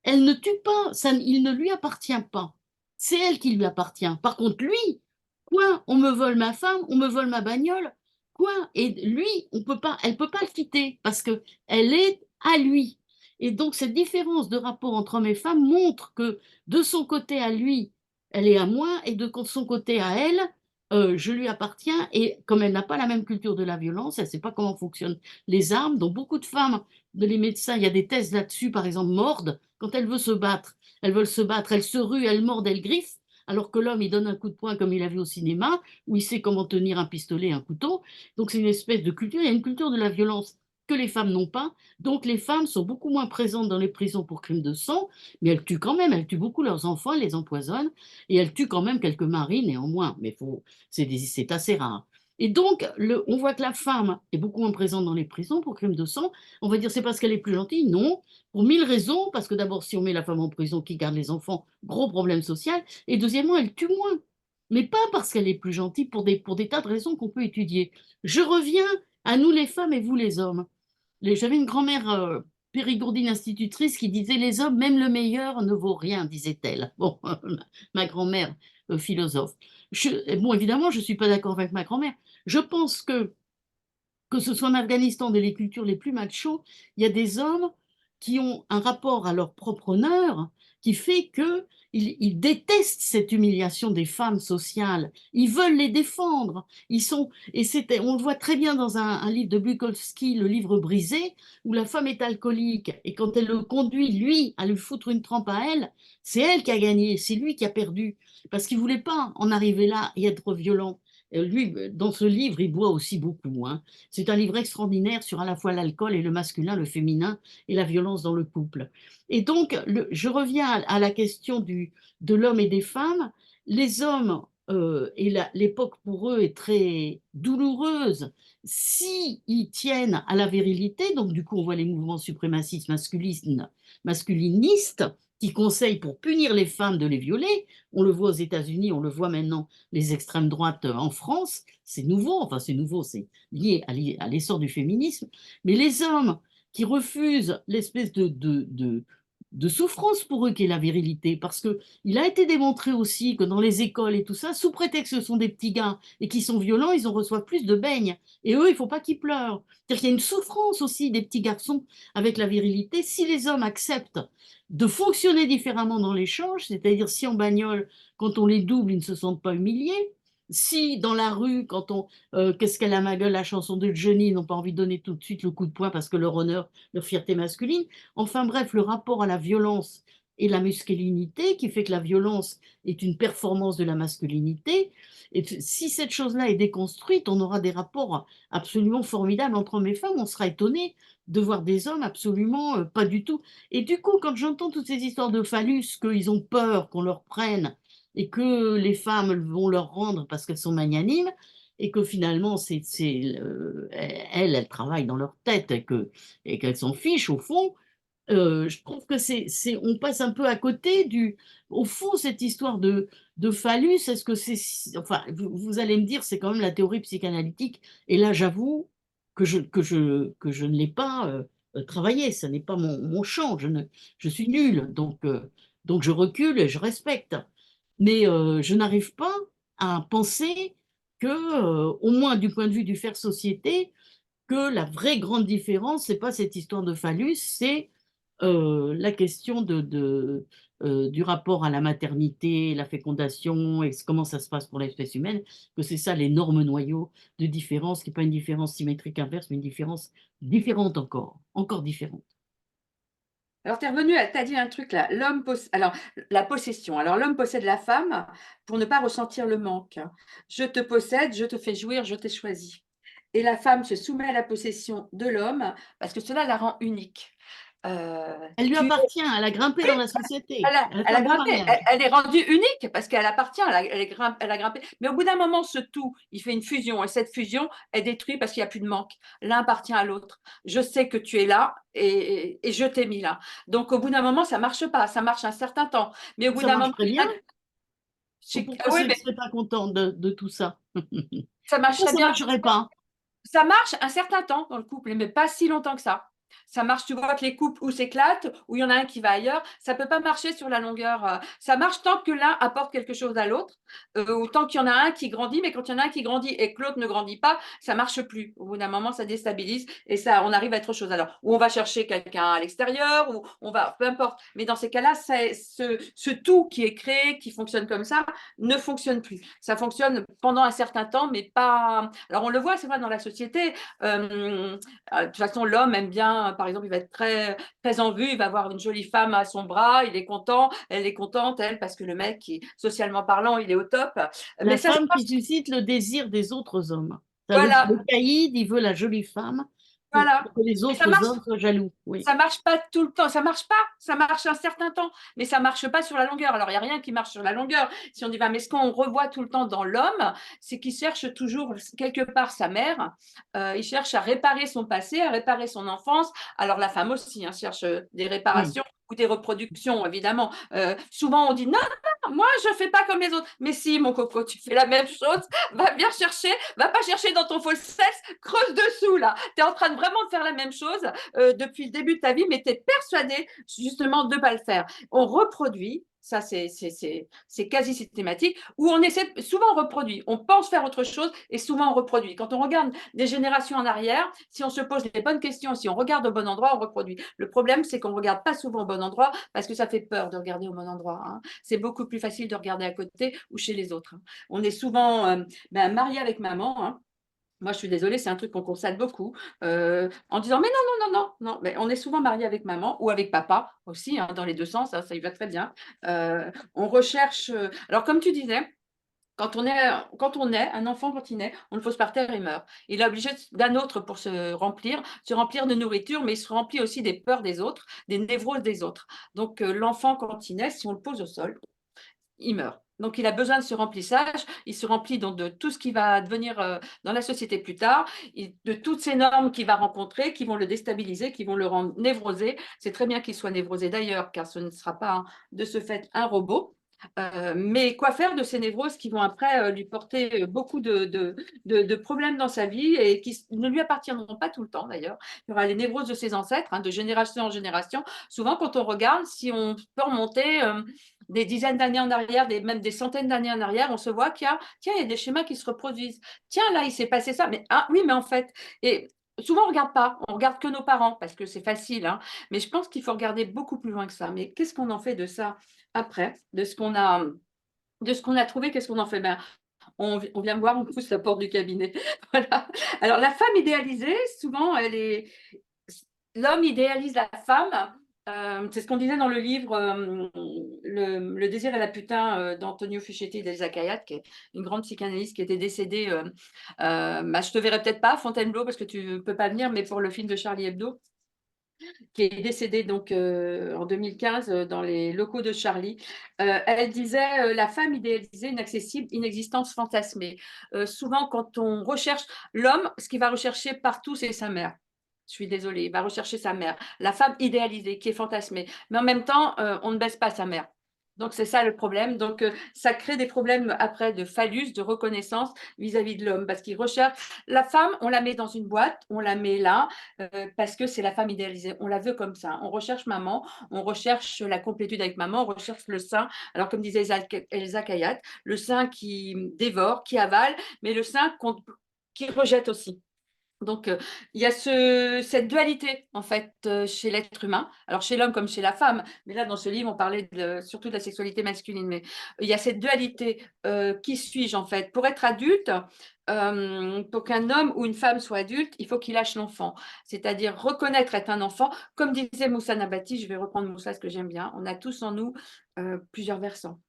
elle ne tue pas, ça, il ne lui appartient pas. C'est elle qui lui appartient. Par contre, lui, quoi, on me vole ma femme, on me vole ma bagnole, quoi, et lui, elle peut pas le quitter parce que elle est à lui. Et donc, cette différence de rapport entre hommes et femmes montre que de son côté à lui, elle est à moi, et de son côté à elle, je lui appartiens. Et comme elle n'a pas la même culture de la violence, elle ne sait pas comment fonctionnent les armes. Donc, beaucoup de femmes, les médecins, il y a des thèses là-dessus, par exemple, mordent quand elles veulent se battre. Elles veulent se battre, elles se ruent, elles mordent, elles griffent, alors que l'homme, il donne un coup de poing comme il a vu au cinéma, où il sait comment tenir un pistolet, un couteau. Donc c'est une espèce de culture, il y a une culture de la violence que les femmes n'ont pas. Donc les femmes sont beaucoup moins présentes dans les prisons pour crimes de sang, mais elles tuent quand même, elles tuent beaucoup leurs enfants, elles les empoisonnent, et elles tuent quand même quelques maris néanmoins, mais c'est assez rare. Et donc, on voit que la femme est beaucoup moins présente dans les prisons pour crimes de sang. On va dire c'est parce qu'elle est plus gentille. Non, pour 1000 raisons, parce que d'abord, si on met la femme en prison, qui garde les enfants, gros problème social, et deuxièmement, elle tue moins. Mais pas parce qu'elle est plus gentille, pour des tas de raisons qu'on peut étudier. Je reviens à nous les femmes et vous les hommes. J'avais une grand-mère périgourdine institutrice qui disait les hommes, même le meilleur, ne vaut rien, disait-elle. Bon, ma grand-mère philosophe. Bon, évidemment, je ne suis pas d'accord avec ma grand-mère. Je pense que ce soit en Afghanistan, dans les cultures les plus machos, il y a des hommes qui ont un rapport à leur propre honneur qui fait que ils détestent cette humiliation des femmes sociales. Ils veulent les défendre. On le voit très bien dans un livre de Bukowski, Le livre brisé, où la femme est alcoolique et quand elle le conduit, lui, à lui foutre une trempe à elle, c'est elle qui a gagné, c'est lui qui a perdu parce qu'il voulait pas en arriver là et être violent. Lui, dans ce livre, il boit aussi beaucoup, hein. C'est un livre extraordinaire sur à la fois l'alcool et le masculin, le féminin et la violence dans le couple. Et donc, je reviens à la question de l'homme et des femmes. Les hommes, et l'époque pour eux est très douloureuse, si ils tiennent à la virilité, donc du coup on voit les mouvements suprémacistes masculinistes qui conseillent pour punir les femmes de les violer. On le voit aux États-Unis, on le voit maintenant, les extrêmes droites en France. C'est nouveau, enfin c'est nouveau, c'est lié à l'essor du féminisme. Mais les hommes qui refusent l'espèce de souffrance pour eux qui est la virilité, parce que il a été démontré aussi que dans les écoles et tout ça, sous prétexte que ce sont des petits gars et qui sont violents, ils en reçoivent plus de beignes. Et eux, il faut pas qu'ils pleurent. C'est-à-dire qu'il y a une souffrance aussi des petits garçons avec la virilité. Si les hommes acceptent de fonctionner différemment dans l'échange, c'est-à-dire si en bagnole, quand on les double, ils ne se sentent pas humiliés. Si dans la rue, quand on qu'est-ce qu'elle a ma gueule, la chanson de Johnny, ils n'ont pas envie de donner tout de suite le coup de poing parce que leur honneur, leur fierté masculine. Enfin bref, le rapport à la violence et la masculinité qui fait que la violence est une performance de la masculinité. Et si cette chose-là est déconstruite, on aura des rapports absolument formidables entre hommes et femmes. On sera étonné de voir des hommes absolument pas du tout. Et du coup, quand j'entends toutes ces histoires de phallus, qu'ils ont peur qu'on leur prenne et que les femmes vont leur rendre parce qu'elles sont magnanimes, et que finalement, elles travaillent dans leur tête et qu'elles s'en fichent au fond, je trouve que on passe un peu à côté au fond, cette histoire de phallus, est-ce que enfin, vous allez me dire, c'est quand même la théorie psychanalytique, et là, j'avoue que je ne l'ai pas travaillé, ce n'est pas mon champ, je suis nulle, donc je recule et je respecte. Mais je n'arrive pas à penser que, au moins du point de vue du faire société, que la vraie grande différence, c'est pas cette histoire de phallus, c'est la question du rapport à la maternité, la fécondation et comment ça se passe pour l'espèce humaine, que c'est ça l'énorme noyau de différence, qui n'est pas une différence symétrique inverse, mais une différence différente encore différente. Alors, tu es revenu, tu as dit un truc là, alors la possession. Alors, l'homme possède la femme pour ne pas ressentir le manque. Je te possède, je te fais jouir, je t'ai choisi. Et la femme se soumet à la possession de l'homme parce que cela la rend unique. Elle lui Tu appartient, elle a grimpé dans la société, elle a fait elle un a beau grimpé, mariage. elle est rendue unique parce qu'elle appartient, elle a grimpé. Mais au bout d'un moment, ce tout, il fait une fusion et cette fusion est détruite parce qu'il n'y a plus de manque. L'un appartient à l'autre. Je sais que tu es là et je t'ai mis là. Donc au bout d'un moment, ça marche pas, ça marche un certain temps. Mais au bout Ça d'un moment, marche très bien. ah Pourquoi oui, je ne mais serais pas contente de tout ça? ça marche Pourquoi très ça ne bien. marcherait pas? Ça marche un certain temps dans le couple, mais pas si longtemps que ça. Ça marche, tu vois, que les couples où s'éclatent, où il y en a un qui va ailleurs, ça ne peut pas marcher sur la longueur. Ça marche tant que l'un apporte quelque chose à l'autre, ou tant qu'il y en a un qui grandit, mais quand il y en a un qui grandit et que l'autre ne grandit pas, ça ne marche plus. Au bout d'un moment, ça déstabilise et ça, on arrive à autre chose. Alors, ou on va chercher quelqu'un à l'extérieur, ou on va, peu importe. Mais dans ces cas-là, ce tout qui est créé, qui fonctionne comme ça, ne fonctionne plus. Ça fonctionne pendant un certain temps, mais pas. Alors, on le voit, c'est vrai, dans la société. De toute façon, l'homme aime bien, par exemple, il va être très, très en vue, il va avoir une jolie femme à son bras, il est content, elle est contente, elle, parce que le mec, socialement parlant, il est au top. La Mais ça, femme qui suscite le désir des autres hommes. Ça, le voilà, caïd, il veut la jolie femme voilà. pour que les Mais ça autres marche, hommes soient jaloux. Oui. ça marche pas tout le temps, ça marche pas, ça marche un certain temps, mais ça marche pas sur la longueur. Alors, il n'y a rien qui marche sur la longueur. Si on dit, mais ce qu'on revoit tout le temps dans l'homme, c'est qu'il cherche toujours quelque part sa mère, il cherche à réparer son passé, à réparer son enfance. Alors, la femme aussi cherche des Oui. réparations ou des reproductions, évidemment. Souvent, on dit, non, non, moi, je fais pas comme les autres. Mais si, mon coco, tu fais la même chose, va bien chercher, va pas chercher dans ton faux sexe, creuse dessous, là. Tu es en train de vraiment de faire la même chose depuis le début de ta vie, mais tu es persuadé justement de ne pas le faire. On reproduit, ça c'est quasi systématique, où on essaie, souvent on reproduit, on pense faire autre chose et souvent on reproduit. Quand on regarde des générations en arrière, si on se pose les bonnes questions, si on regarde au bon endroit, on reproduit. Le problème, c'est qu'on ne regarde pas souvent au bon endroit parce que ça fait peur de regarder au bon endroit. Hein. C'est beaucoup plus facile de regarder à côté ou chez les autres. Hein. On est souvent marié avec maman. Hein. Moi, je suis désolée, c'est un truc qu'on constate beaucoup, en disant mais non, non, non, non, non. Mais on est souvent marié avec maman ou avec papa aussi, hein, dans les deux sens, hein, ça y va très bien. On recherche. Alors, comme tu disais, quand on est un enfant, quand il naît, on le pose par terre, il meurt. Il est obligé d'un autre pour se remplir de nourriture, mais il se remplit aussi des peurs des autres, des névroses des autres. Donc, l'enfant, quand il naît, si on le pose au sol, il meurt. Donc, il a besoin de ce remplissage. Il se remplit donc de tout ce qui va devenir dans la société plus tard, de toutes ces normes qu'il va rencontrer, qui vont le déstabiliser, qui vont le rendre névrosé. C'est très bien qu'il soit névrosé d'ailleurs, car ce ne sera pas de ce fait un robot. Mais quoi faire de ces névroses qui vont après lui porter beaucoup de problèmes dans sa vie et qui ne lui appartiendront pas tout le temps d'ailleurs. Il y aura les névroses de ses ancêtres, hein, de génération en génération. Souvent, quand on regarde, si on peut remonter des dizaines d'années en arrière, même des centaines d'années en arrière, on se voit qu'il y a, tiens, il y a des schémas qui se reproduisent. Tiens, là, il s'est passé ça. Mais ah, oui, mais en fait, et souvent on ne regarde pas, on regarde que nos parents parce que c'est facile, hein, mais je pense qu'il faut regarder beaucoup plus loin que ça. Mais qu'est-ce qu'on en fait de ça après, de ce qu'on a trouvé, qu'est-ce qu'on en fait? Ben, on vient me voir, on pousse la porte du cabinet. Voilà. Alors, la femme idéalisée, souvent, l'homme idéalise la femme. C'est ce qu'on disait dans le livre le désir et la putain d'Antonio Fischetti et d'Elsa Cayat, qui est une grande psychanalyste qui était décédée. Je te verrai peut-être pas à Fontainebleau parce que tu ne peux pas venir, mais pour le film de Charlie Hebdo, qui est décédée donc en 2015 dans les locaux de Charlie. Elle disait la femme idéalisée, inaccessible, une existence fantasmée. Souvent, quand on recherche l'homme, ce qu'il va rechercher partout, c'est sa mère. Je suis désolée, il va rechercher sa mère. La femme idéalisée, qui est fantasmée. Mais en même temps, on ne baisse pas sa mère. Donc, c'est ça le problème. Donc, ça crée des problèmes après de phallus, de reconnaissance vis-à-vis de l'homme, parce qu'il recherche la femme, on la met dans une boîte, on la met là, parce que c'est la femme idéalisée. On la veut comme ça. On recherche maman, on recherche la complétude avec maman, on recherche le sein. Alors, comme disait Elsa Kayat, le sein qui dévore, qui avale, mais le sein qui rejette aussi. Donc, il y a cette dualité, en fait, chez l'être humain. Alors, chez l'homme comme chez la femme. Mais là, dans ce livre, on parlait surtout de la sexualité masculine. Mais il y a cette dualité. Qui suis-je, en fait? Pour être adulte, pour qu'un homme ou une femme soit adulte, il faut qu'il lâche l'enfant. C'est-à-dire reconnaître être un enfant. Comme disait Moussa Nabati, je vais reprendre Moussa, ce que j'aime bien, on a tous en nous plusieurs versants.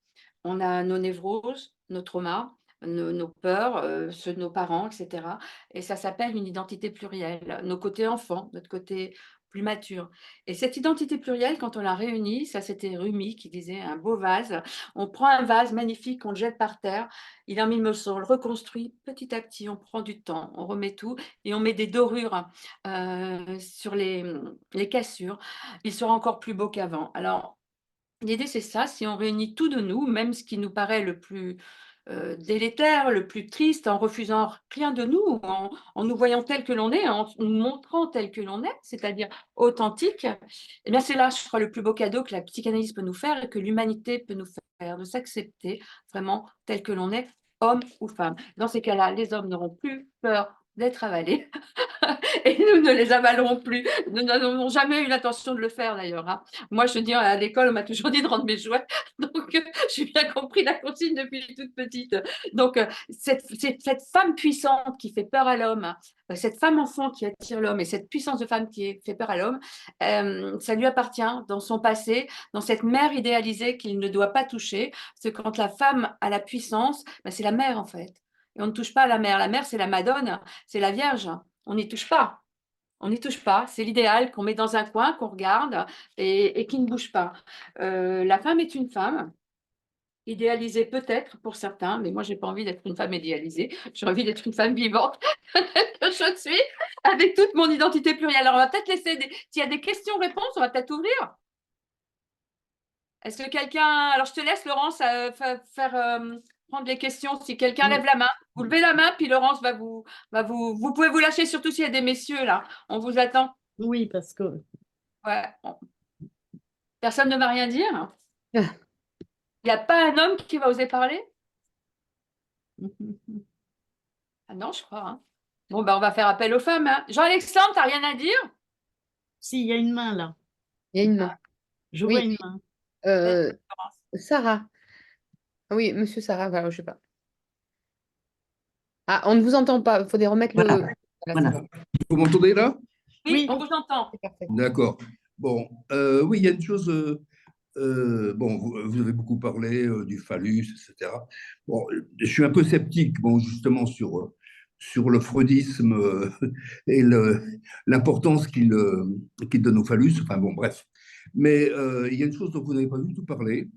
On a nos névroses, nos traumas, nos peurs, ceux de nos parents, etc. Et ça s'appelle une identité plurielle. Nos côtés enfants, notre côté plus mature. Et cette identité plurielle, quand on la réunit, ça c'était Rumi qui disait un beau vase. On prend un vase magnifique, on le jette par terre, il en mille on le reconstruit petit à petit, on prend du temps, on remet tout et on met des dorures sur les cassures. Il sera encore plus beau qu'avant. Alors, l'idée, c'est ça, si on réunit tout de nous, même ce qui nous paraît le plus délétère, le plus triste, en refusant rien de nous, en nous voyant tel que l'on est, en nous montrant tel que l'on est, c'est-à-dire authentique, eh bien c'est là, je crois, le plus beau cadeau que la psychanalyse peut nous faire et que l'humanité peut nous faire, de s'accepter vraiment tel que l'on est, homme ou femme. Dans ces cas-là, les hommes n'auront plus peur d'être avalés et nous ne les avalerons plus. Nous n'avons jamais eu l'intention de le faire d'ailleurs, hein. Moi, je dis à l'école, on m'a toujours dit de rendre mes jouets. Donc, j'ai bien compris la consigne depuis toute petite. Donc, cette femme puissante qui fait peur à l'homme, cette femme enfant qui attire l'homme et cette puissance de femme qui fait peur à l'homme, ça lui appartient dans son passé, dans cette mère idéalisée qu'il ne doit pas toucher. Parce que quand la femme a la puissance, ben, c'est la mère en fait. Et on ne touche pas à la mère. La mère, c'est la Madone, c'est la Vierge. On n'y touche pas. On n'y touche pas. C'est l'idéal qu'on met dans un coin, qu'on regarde et qui ne bouge pas. La femme est une femme, idéalisée peut-être pour certains, mais moi, je n'ai pas envie d'être une femme idéalisée. J'ai envie d'être une femme vivante que je suis, avec toute mon identité plurielle. Alors, on va peut-être laisser s'il y a des questions-réponses, on va peut-être ouvrir. Est-ce que quelqu'un. Alors, je te laisse, Laurence, prendre les questions. Si quelqu'un lève la main, vous levez la main, puis Laurence Vous pouvez vous lâcher, surtout s'il y a des messieurs là. On vous attend. Oui, parce que Ouais. Personne ne va rien dire. Ah. Il n'y a pas un homme qui va oser parler? Ah non, je crois, hein. Bon, ben, on va faire appel aux femmes, hein. Jean-Alexandre, tu n'as rien à dire? si, il y a une main là. Il y a une main. Je Oui. vois une main. Sarah. Oui, monsieur Sarah, voilà, je sais pas. Ah, on ne vous entend pas. Il faudrait remettre Voilà. le. Voilà. c'est bon. Vous m'entendez là? Oui, Oui. on vous entend. C'est parfait. D'accord. Bon, oui, il y a une chose. Bon, vous avez beaucoup parlé du phallus, etc. Bon, je suis un peu sceptique, bon, justement, sur le freudisme et l'importance qu'il donne au phallus. Enfin, bon, bref. Mais il y a une chose dont vous n'avez pas du tout parlé,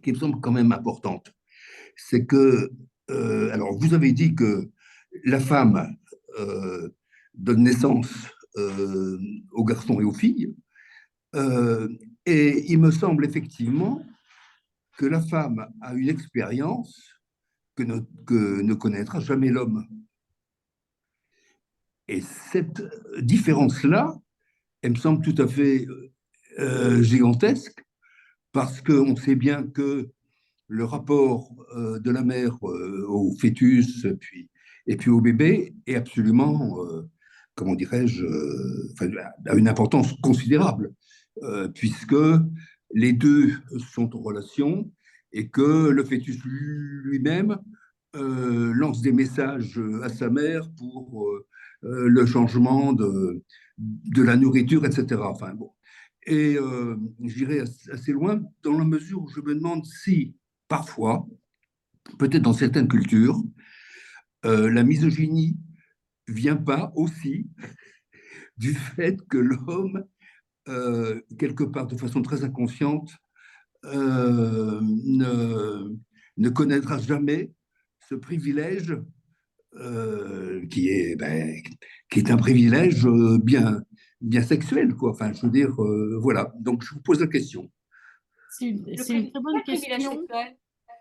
qui me semble quand même importante. C'est que, alors vous avez dit que la femme euh, donne naissance aux garçons et aux filles, euh, et il me semble effectivement que la femme a une expérience que ne connaîtra jamais l'homme. Et cette différence-là, elle me semble tout à fait gigantesque, parce qu'on sait bien que le rapport de la mère au fœtus et puis au bébé est absolument, comment dirais-je, enfin, a une importance considérable, puisque les deux sont en relation et que le fœtus lui-même lance des messages à sa mère pour le changement de la nourriture, etc. Enfin, bon. Et j'irai assez loin dans la mesure où je me demande si, parfois, peut-être dans certaines cultures, la misogynie vient pas aussi du fait que l'homme, quelque part de façon très inconsciente, ne connaîtra jamais ce privilège qui est un privilège bien sexuel, quoi. Enfin, je veux dire, voilà. Donc, je vous pose la question. C'est une très bonne Quel privilège question.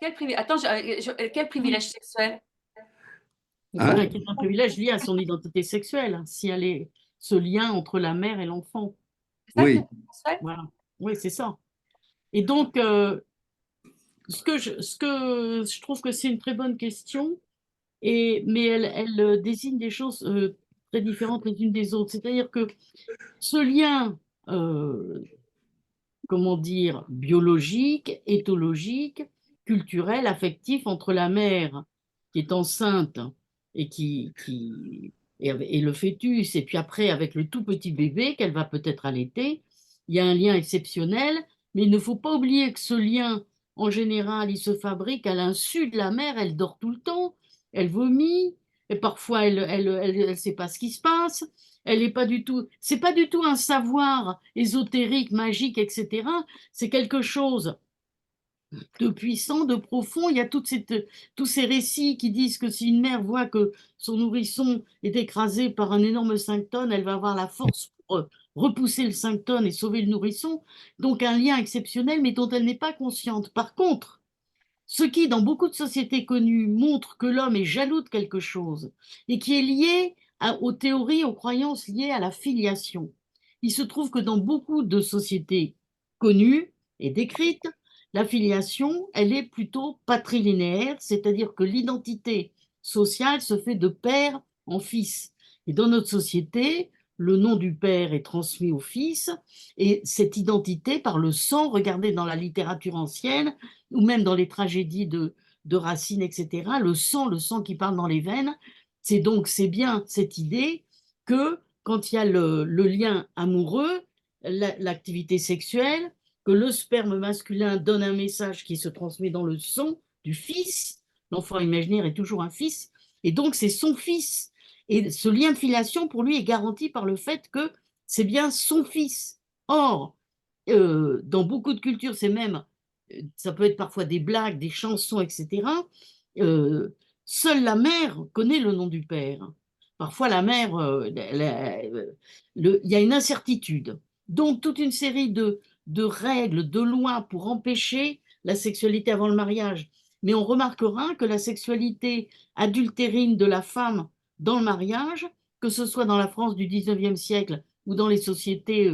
sexuel? Attends, quel privilège sexuel? Hein? Qui est un privilège lié à son identité sexuelle, si elle est ce lien entre la mère et l'enfant. C'est ça que Oui, sexuel? Voilà. Oui, c'est ça. Et donc, ce que je trouve que c'est une très bonne question, mais elle désigne des choses très différentes les unes des autres. C'est-à-dire que ce lien, comment dire, biologique, éthologique, culturel, affectif entre la mère qui est enceinte et et le fœtus, et puis après avec le tout petit bébé qu'elle va peut-être allaiter, il y a un lien exceptionnel, mais il ne faut pas oublier que ce lien, en général, il se fabrique à l'insu de la mère, elle dort tout le temps, elle vomit, et parfois elle sait pas ce qui se passe, elle est pas du tout, c'est pas du tout un savoir ésotérique, magique, etc. C'est quelque chose de puissant, de profond. Il y a tous ces récits qui disent que si une mère voit que son nourrisson est écrasé par un énorme 5 tonnes, elle va avoir la force pour repousser le 5 tonnes et sauver le nourrisson. Donc un lien exceptionnel, mais dont elle n'est pas consciente. Par contre, ce qui, dans beaucoup de sociétés connues, montre que l'homme est jaloux de quelque chose et qui est lié aux théories, aux croyances liées à la filiation. Il se trouve que dans beaucoup de sociétés connues et décrites, la filiation, elle est plutôt patrilinéaire, c'est-à-dire que l'identité sociale se fait de père en fils. Et dans notre société, le nom du père est transmis au fils, et cette identité, par le sang, regardez dans la littérature ancienne, ou même dans les tragédies de Racine, etc., le sang qui parle dans les veines, c'est bien cette idée que quand il y a le lien amoureux, l'activité sexuelle, que le sperme masculin donne un message qui se transmet dans le sang du fils, l'enfant imaginaire est toujours un fils, et donc c'est son fils. Et ce lien de filiation, pour lui, est garanti par le fait que c'est bien son fils. Or, dans beaucoup de cultures, c'est même ça peut être parfois des blagues, des chansons, etc. Euh, Seule la mère connaît le nom du père. Parfois, la mère, il y a une incertitude. Donc, toute une série de règles, de lois pour empêcher la sexualité avant le mariage. Mais on remarquera que la sexualité adultérine de la femme dans le mariage, que ce soit dans la France du 19e siècle ou dans les sociétés,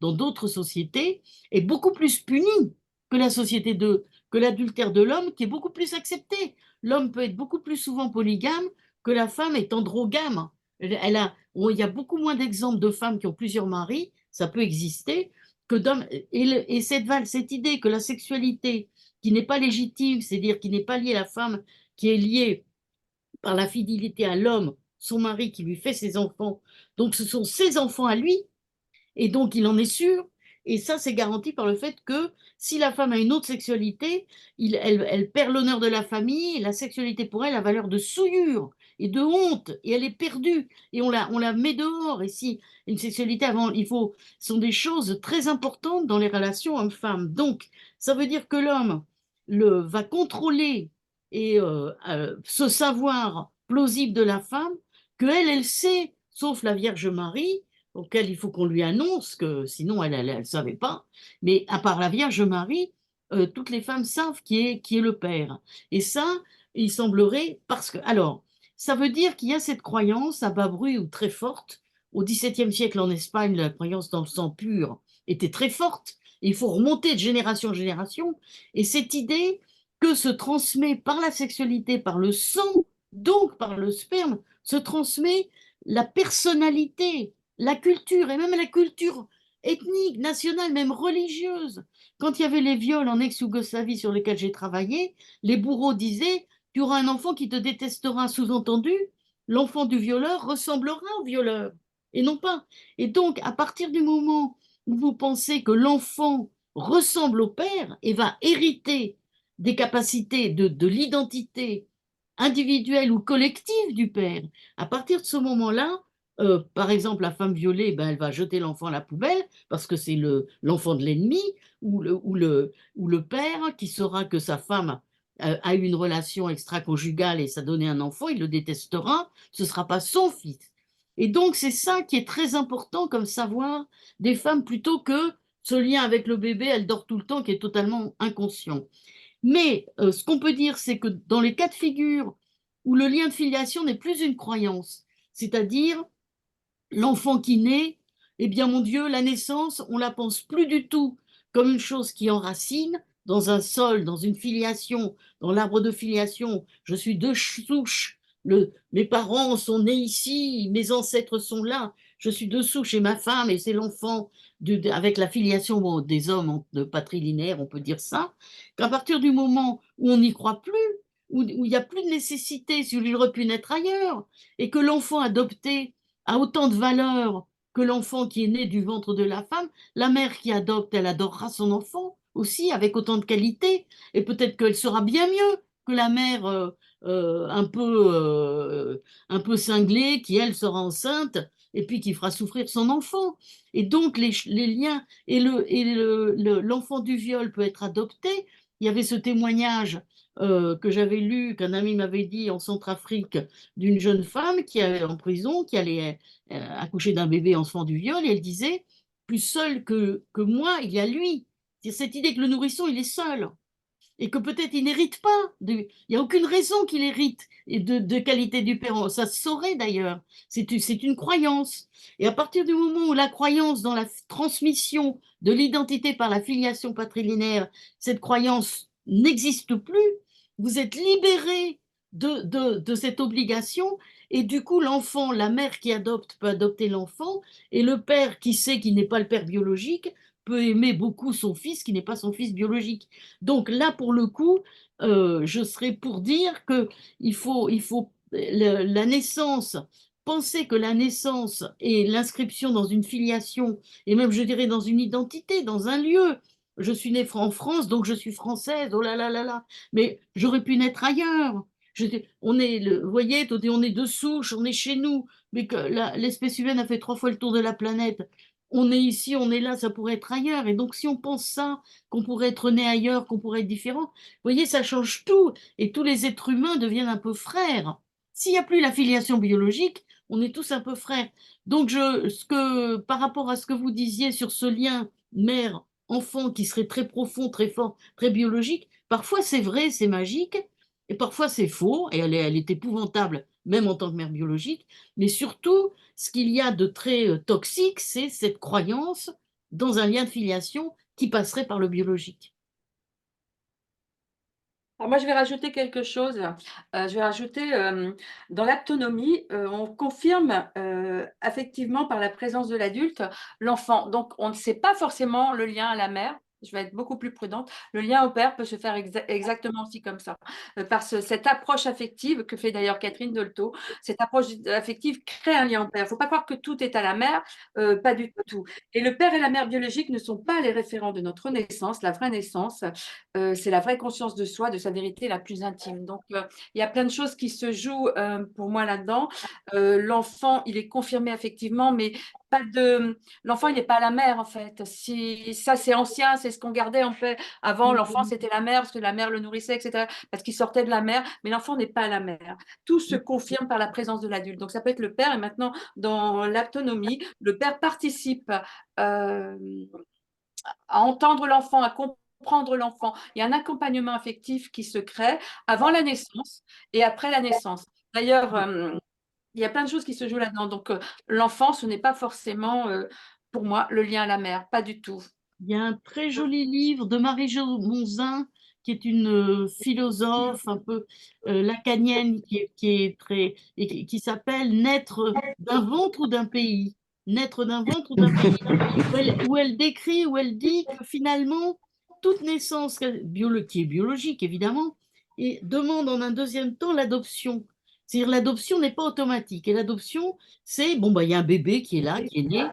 dans d'autres sociétés, est beaucoup plus punie que que l'adultère de l'homme, qui est beaucoup plus accepté. L'homme peut être beaucoup plus souvent polygame que la femme est androgame. Il y a beaucoup moins d'exemples de femmes qui ont plusieurs maris, ça peut exister, que d'hommes. Et cette idée que la sexualité qui n'est pas légitime, c'est-à-dire qui n'est pas liée à la femme, qui est liée par la fidélité à l'homme, son mari qui lui fait ses enfants, donc ce sont ses enfants à lui, et donc, il en est sûr. Et ça, c'est garanti par le fait que si la femme a une autre sexualité, elle perd l'honneur de la famille, et la sexualité pour elle a valeur de souillure et de honte, et elle est perdue, et on la met dehors. Et si une sexualité avant, sont des choses très importantes dans les relations hommes-femmes. Donc, ça veut dire que l'homme, va contrôler et ce savoir plausible de la femme, elle sait, sauf la Vierge Marie, auquel il faut qu'on lui annonce, que sinon elle ne savait pas, mais à part la Vierge Marie, toutes les femmes savent qui est le Père. Et ça, il semblerait, parce que, alors, ça veut dire qu'il y a cette croyance à bas bruit ou très forte. Au XVIIe siècle en Espagne, la croyance dans le sang pur était très forte. Il faut remonter de génération en génération. Et cette idée que se transmet par la sexualité, par le sang, donc par le sperme, se transmet la personnalité, la culture, et même la culture ethnique, nationale, même religieuse. Quand il y avait les viols en ex-Yougoslavie sur lesquels j'ai travaillé, les bourreaux disaient, tu auras un enfant qui te détestera, sous-entendu, l'enfant du violeur ressemblera au violeur, et non pas. Et donc, à partir du moment où vous pensez que l'enfant ressemble au père et va hériter des capacités de l'identité individuelle ou collective du père, à partir de ce moment-là, par exemple, la femme violée, ben, elle va jeter l'enfant à la poubelle parce que c'est l'enfant de l'ennemi, ou le père qui saura que sa femme a eu une relation extra-conjugale et ça donnait un enfant, il le détestera, ce ne sera pas son fils. Et donc, c'est ça qui est très important comme savoir des femmes plutôt que ce lien avec le bébé, elle dort tout le temps, qui est totalement inconscient. Mais ce qu'on peut dire, c'est que dans les cas de figure où le lien de filiation n'est plus une croyance, c'est-à-dire l'enfant qui naît, eh bien mon Dieu, la naissance, on la pense plus du tout comme une chose qui enracine dans un sol, dans une filiation, dans l'arbre de filiation. Je suis de souche, mes parents sont nés ici, mes ancêtres sont là, je suis de souche et ma femme et c'est l'enfant avec la filiation bon, des hommes de patrilinéaire, on peut dire ça, qu'à partir du moment où on n'y croit plus, où il n'y a plus de nécessité, si il aurait pu naître ailleurs, et que l'enfant adopté a autant de valeur que l'enfant qui est né du ventre de la femme, la mère qui adopte, elle adorera son enfant aussi avec autant de qualité, et peut-être qu'elle sera bien mieux que la mère un peu cinglée qui, elle, sera enceinte et puis qui fera souffrir son enfant. Et donc, les liens, l'enfant du viol peut être adopté. Il y avait ce témoignage que j'avais lu, qu'un ami m'avait dit en Centrafrique, d'une jeune femme qui est en prison, qui allait accoucher d'un bébé enfant du viol, et elle disait, plus seul que moi, il y a lui. C'est cette idée que le nourrisson, il est seul et que peut-être il n'hérite pas. Il n'y a aucune raison qu'il hérite de qualité du père. Ça se saurait d'ailleurs. C'est une croyance. Et à partir du moment où la croyance dans la transmission de l'identité par la filiation patrilinéaire, cette croyance n'existe plus, vous êtes libéré de cette obligation. Et du coup, l'enfant, la mère qui adopte peut adopter l'enfant, et le père qui sait qu'il n'est pas le père biologique peut aimer beaucoup son fils qui n'est pas son fils biologique. Donc là, pour le coup, je serais pour dire que il faut la naissance, penser que la naissance et l'inscription dans une filiation, et même je dirais dans une identité, dans un lieu. Je suis née en France, donc je suis française, oh là là là là, mais j'aurais pu naître ailleurs. On est, vous voyez, on est de souche, on est chez nous, mais que l'espèce humaine a fait 3 fois le tour de la planète. On est ici, on est là, ça pourrait être ailleurs. Et donc, si on pense ça, qu'on pourrait être né ailleurs, qu'on pourrait être différent, vous voyez, ça change tout. Et tous les êtres humains deviennent un peu frères. S'il n'y a plus la filiation biologique, on est tous un peu frères. Donc, par rapport à ce que vous disiez sur ce lien mère-enfant qui serait très profond, très fort, très biologique, parfois c'est vrai, c'est magique, et parfois c'est faux, et elle est épouvantable, même en tant que mère biologique, mais surtout, ce qu'il y a de très toxique, c'est cette croyance dans un lien de filiation qui passerait par le biologique. Alors moi, je vais rajouter quelque chose. Je vais rajouter, dans l'autonomie, on confirme affectivement par la présence de l'adulte l'enfant. Donc, on ne sait pas forcément le lien à la mère. Je vais être beaucoup plus prudente. Le lien au père peut se faire exactement aussi comme ça. Par cette approche affective que fait d'ailleurs Catherine Dolto, cette approche affective crée un lien au père. Il ne faut pas croire que tout est à la mère, pas du tout. Et le père et la mère biologique ne sont pas les référents de notre naissance, la vraie naissance. C'est la vraie conscience de soi, de sa vérité la plus intime. Donc, il y a plein de choses qui se jouent pour moi là-dedans. L'enfant, il est confirmé effectivement, mais l'enfant, il n'est pas la mère, en fait. Si, ça, c'est ancien, c'est ce qu'on gardait, en fait. Avant, l'enfant, c'était la mère, parce que la mère le nourrissait, etc., parce qu'il sortait de la mère, mais l'enfant n'est pas la mère. Tout se confirme par la présence de l'adulte. Donc, ça peut être le père, et maintenant, dans l'autonomie, le père participe à entendre l'enfant, à comprendre l'enfant. Il y a un accompagnement affectif qui se crée avant la naissance et après la naissance. D'ailleurs, il y a plein de choses qui se jouent là-dedans. Donc, l'enfant, ce n'est pas forcément, pour moi, le lien à la mère, pas du tout. Il y a un très joli livre de Marie-Jo Monzin, qui est une philosophe un peu lacanienne, qui est très, et qui s'appelle Naître d'un ventre ou d'un pays. Naître d'un ventre ou d'un pays. Où elle décrit, où elle dit que finalement, toute naissance qui est biologique, évidemment, et demande en un deuxième temps l'adoption. C'est-à-dire l'adoption n'est pas automatique. Et l'adoption, c'est, bon, bah, il y a un bébé qui est là, qui est né,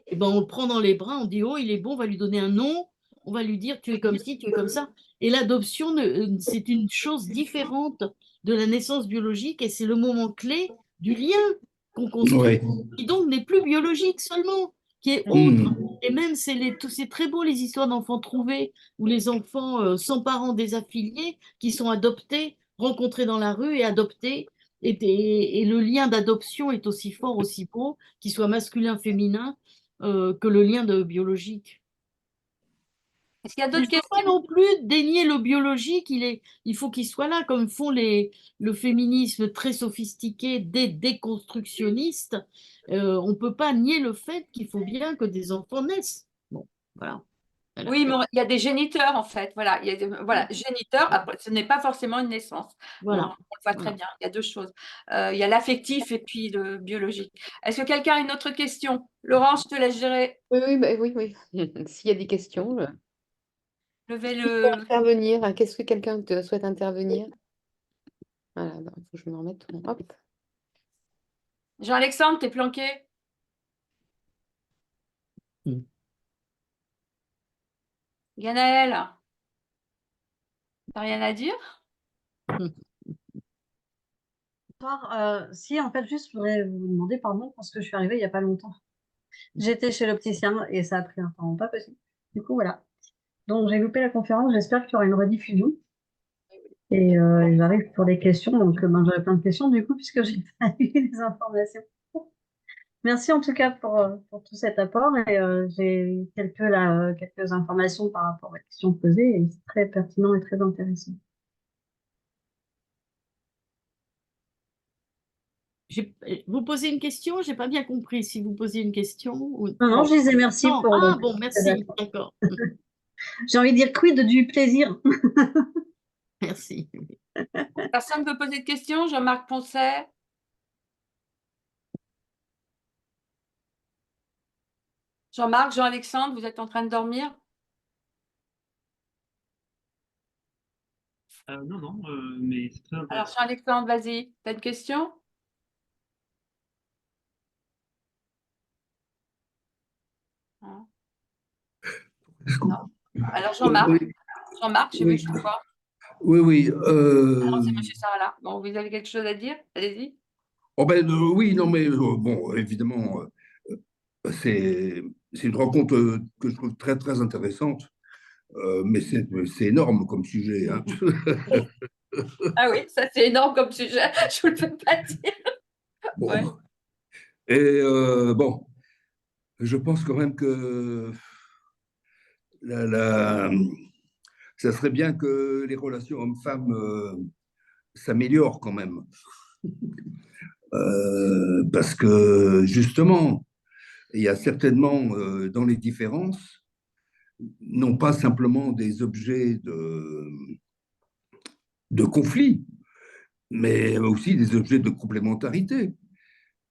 et ben, on le prend dans les bras, on dit, oh, il est bon, on va lui donner un nom, on va lui dire, tu es comme ci, tu es comme ça. Et l'adoption, c'est une chose différente de la naissance biologique, et c'est le moment clé du lien qu'on construit, Ouais. qui donc n'est plus biologique seulement, qui est autre. Hmm. Et même, c'est très beau les histoires d'enfants trouvés, ou les enfants sans parents désaffiliés, qui sont adoptés, rencontrés dans la rue et adoptés. Et le lien d'adoption est aussi fort, aussi beau, qu'il soit masculin, féminin, que le lien de biologique. Est-ce qu'il y a Mais je d'autres ne veux pas questions? non plus dénier le biologique, il faut qu'il soit là, comme font le féminisme très sophistiqué des déconstructionnistes. On ne peut pas nier le fait qu'il faut bien que des enfants naissent. Bon, voilà. Oui, mais il y a des géniteurs, en fait. Voilà, voilà, géniteur, après, ce n'est pas forcément une naissance. Voilà. On le voit très bien. Il y a deux choses. Il y a l'affectif et puis le biologique. Est-ce que quelqu'un a une autre question? Laurence, je te laisse gérer. Oui, oui, bah, oui, oui. S'il y a des questions, Levez qui peut le. intervenir? Qu'est-ce que quelqu'un souhaite intervenir? Voilà, il faut que je me remette. Hop. Jean-Alexandre, t'es planqué? Mm. Ganaël, t'as rien à dire? Bonsoir. Si, en fait, juste, je voudrais vous demander pardon parce que je suis arrivée il n'y a pas longtemps. J'étais chez l'opticien et ça a pris un temps pas possible. Du coup, voilà. Donc, j'ai loupé la conférence. J'espère qu'il y aura une rediffusion. Et j'arrive pour des questions. Donc, ben, j'aurai plein de questions du coup, puisque j'ai pas eu les informations. Merci en tout cas pour tout cet apport. Et j'ai quelques informations par rapport aux questions posées. Et c'est très pertinent et très intéressant. Vous posez une question? Je n'ai pas bien compris si vous posiez une question. Non, non, je disais merci Non. pour. Ah bon, merci. D'accord. J'ai envie de dire quid du plaisir. Merci. Personne ne veut poser de questions? Jean-Marc Poncet? Jean-Marc, Jean-Alexandre, vous êtes en train de dormir? Non, non, mais c'est très Alors, intéressant. Jean-Alexandre, vas-y. T'as une question? Non. Non. Alors, Jean-Marc, Oui, Jean-Marc, je veux oui, que je vois. oui, oui. Alors, c'est Monsieur Sarala. Bon, vous avez quelque chose à dire? Allez-y. Oh ben, oui, non, mais bon, évidemment, c'est une rencontre que je trouve très, très intéressante, mais c'est énorme comme sujet, hein. Ah oui, ça c'est énorme comme sujet, je vous le fais pas dire. Bon. Ouais. Et bon, je pense quand même que la, la- ça serait bien que les relations hommes-femmes s'améliorent quand même. Parce que justement, il y a certainement dans les différences, non pas simplement des objets de conflit, mais aussi des objets de complémentarité.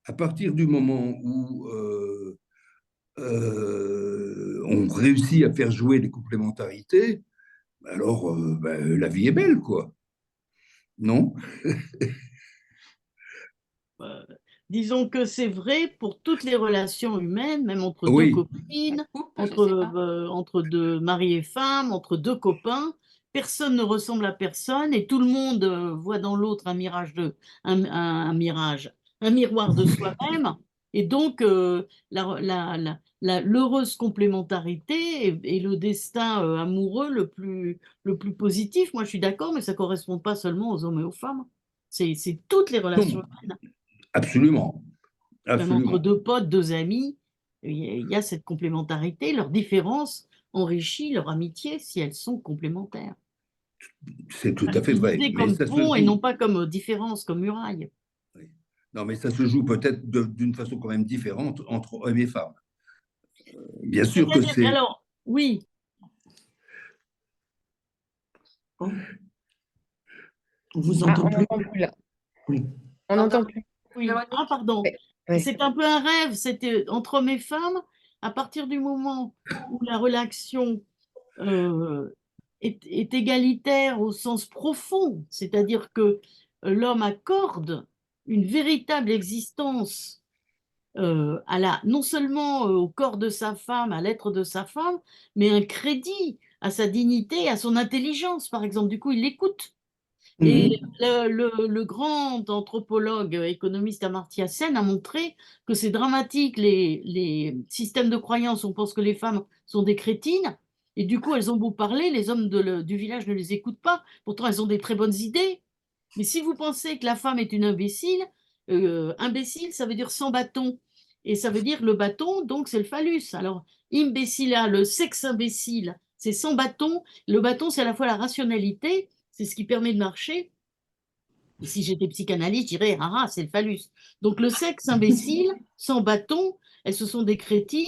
À partir du moment où on réussit à faire jouer les complémentarités, alors ben, la vie est belle, quoi. Non? Euh, Disons que c'est vrai pour toutes les relations humaines, même entre deux Oui, copines, Couple, je sais pas. entre deux mari et femme, entre deux copains. Personne ne ressemble à personne et tout le monde voit dans l'autre un miroir de soi-même. Et donc, l'heureuse complémentarité est le destin amoureux le plus positif. Moi, je suis d'accord, mais ça ne correspond pas seulement aux hommes et aux femmes. C'est toutes les relations Non, humaines. absolument, Même entre absolument. deux potes, deux amis, il y a cette complémentarité. Leurs différences enrichissent leur amitié si elles sont complémentaires. C'est tout à fait vrai. Utiliser Mais comme ça se pont et non joue. pas comme différence, comme muraille. Oui. Non, mais ça se joue peut-être d'une façon quand même différente entre hommes et femmes. Bien sûr que C'est-à-dire, c'est. alors, oui, On vous Ah, entend on plus? n'entend plus là. Oui. On Pardon, n'entend plus. oui. Ah, Véronique? pardon. Ouais, ouais. C'est un peu un rêve, c'était entre hommes et femmes, à partir du moment où la relation euh, est égalitaire au sens profond, c'est-à-dire que l'homme accorde une véritable existence non seulement au corps de sa femme, à l'être de sa femme, mais un crédit à sa dignité, à son intelligence, par exemple. Du coup, il l'écoute. Et Mhm. le grand anthropologue économiste Amartya Sen a montré que c'est dramatique, les systèmes de croyance, on pense que les femmes sont des crétines, et du coup elles ont beau parler, les hommes du village ne les écoutent pas, pourtant elles ont des très bonnes idées. Mais si vous pensez que la femme est une imbécile, imbécile ça veut dire sans bâton, et ça veut dire le bâton, donc c'est le phallus. Alors imbécile, le sexe imbécile, c'est sans bâton, le bâton c'est à la fois la rationalité, c'est ce qui permet de marcher. Et si j'étais psychanalyste, je dirais, ah, ah, c'est le phallus. Donc le sexe imbécile, sans bâton, elles se sont des crétines,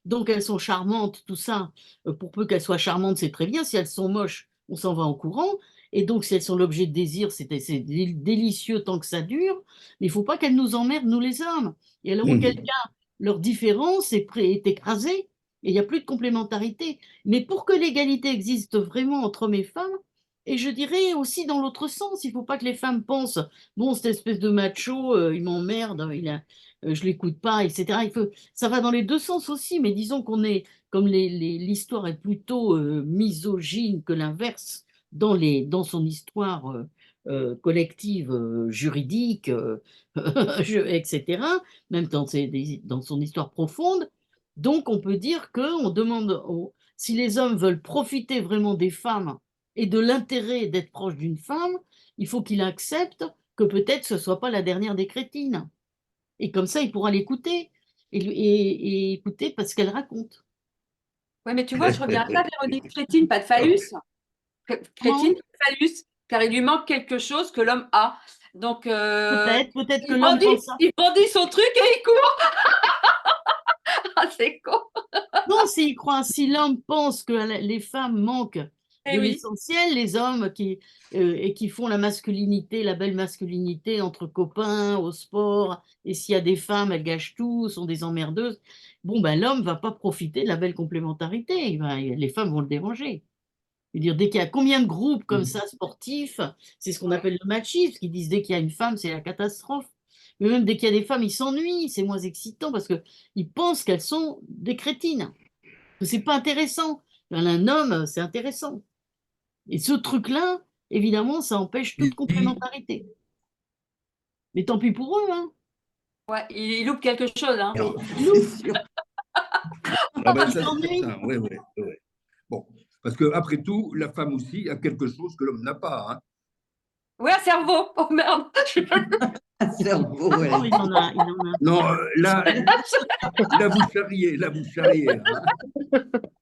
donc elles sont charmantes, tout ça. Pour peu qu'elles soient charmantes, c'est très bien. Si elles sont moches, on s'en va en courant. Et donc si elles sont l'objet de désir, c'est délicieux tant que ça dure. Mais il ne faut pas qu'elles nous emmerdent, nous les hommes. Et alors auquel Mhm. cas, leur différence est écrasée et il n'y a plus de complémentarité. Mais pour que l'égalité existe vraiment entre hommes et femmes, et je dirais aussi dans l'autre sens, il ne faut pas que les femmes pensent, bon, cette espèce de macho, il m'emmerde, je l'écoute pas, etc. Ça va dans les deux sens aussi, mais disons qu'on est, comme l'histoire est plutôt misogyne que l'inverse dans son histoire collective, juridique, etc., même dans son histoire profonde. Donc on peut dire qu'on demande, si les hommes veulent profiter vraiment des femmes, et de l'intérêt d'être proche d'une femme, il faut qu'il accepte que peut-être ce ne soit pas la dernière des crétines. Et comme ça, il pourra l'écouter et écouter parce qu'elle raconte. Oui, mais tu vois, je reviens à ça, Véronique. Crétine, pas de phallus. Crétine, Comment? pas de phallus, car il lui manque quelque chose que l'homme a. Donc, Peut-être que l'homme pense ça. il brandit son truc et il court. Ah, c'est con. Non, s'il croit, si l'homme pense que les femmes manquent Eh de oui. l'essentiel, les hommes et qui font la masculinité, la belle masculinité entre copains, au sport, et s'il y a des femmes, elles gâchent tout, sont des emmerdeuses, bon, ben, l'homme va pas profiter de la belle complémentarité, les femmes vont le déranger. Je veux dire, dès qu'il y a combien de groupes comme ça sportifs, c'est ce qu'on Ouais. appelle le machisme, qui disent dès qu'il y a une femme, c'est la catastrophe. Mais même dès qu'il y a des femmes, ils s'ennuient, c'est moins excitant parce qu'ils pensent qu'elles sont des crétines. Que c'est pas intéressant. Un homme, c'est intéressant. Et ce truc-là, évidemment, ça empêche toute complémentarité. Mais tant pis pour eux, hein. Ouais, il loupe quelque chose, hein. Non, Ils c'est louent, sûr. Ah ben ils ça c'est s'ennuient. certain, oui, oui, oui. Bon, parce que après tout, la femme aussi a quelque chose que l'homme n'a pas, hein. Ouais, un cerveau. Oh merde. Un cerveau, Non, ouais. il en a. Non, là vous charriez, là vous charriez, hein.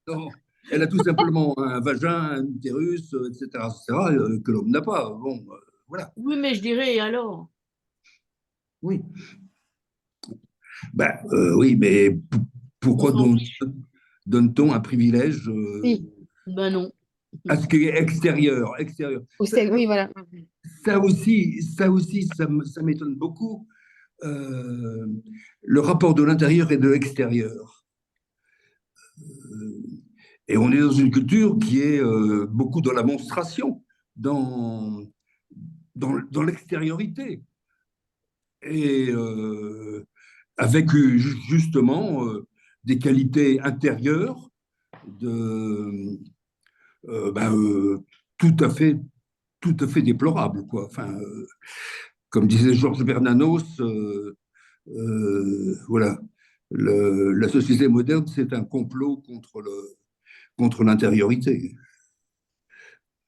Non, elle a tout simplement un vagin, un utérus, etc., que l'homme n'a pas. Bon, voilà. Oui, mais je dirais, et alors? Oui. Ben, oui, mais On pourquoi s'en fiche. donne-t-on un privilège Oui, Ben non. à ce qui est extérieur, extérieur? oui, voilà. Ça m'étonne beaucoup. euh, le rapport de l'intérieur et de l'extérieur. Euh, et on est dans une culture qui est beaucoup dans la monstration, dans, dans l'extériorité. Et avec justement des qualités intérieures de, ben, tout à fait, tout à fait déplorables, quoi. Enfin, comme disait Georges Bernanos, voilà. La société moderne, c'est un complot contre l'intériorité.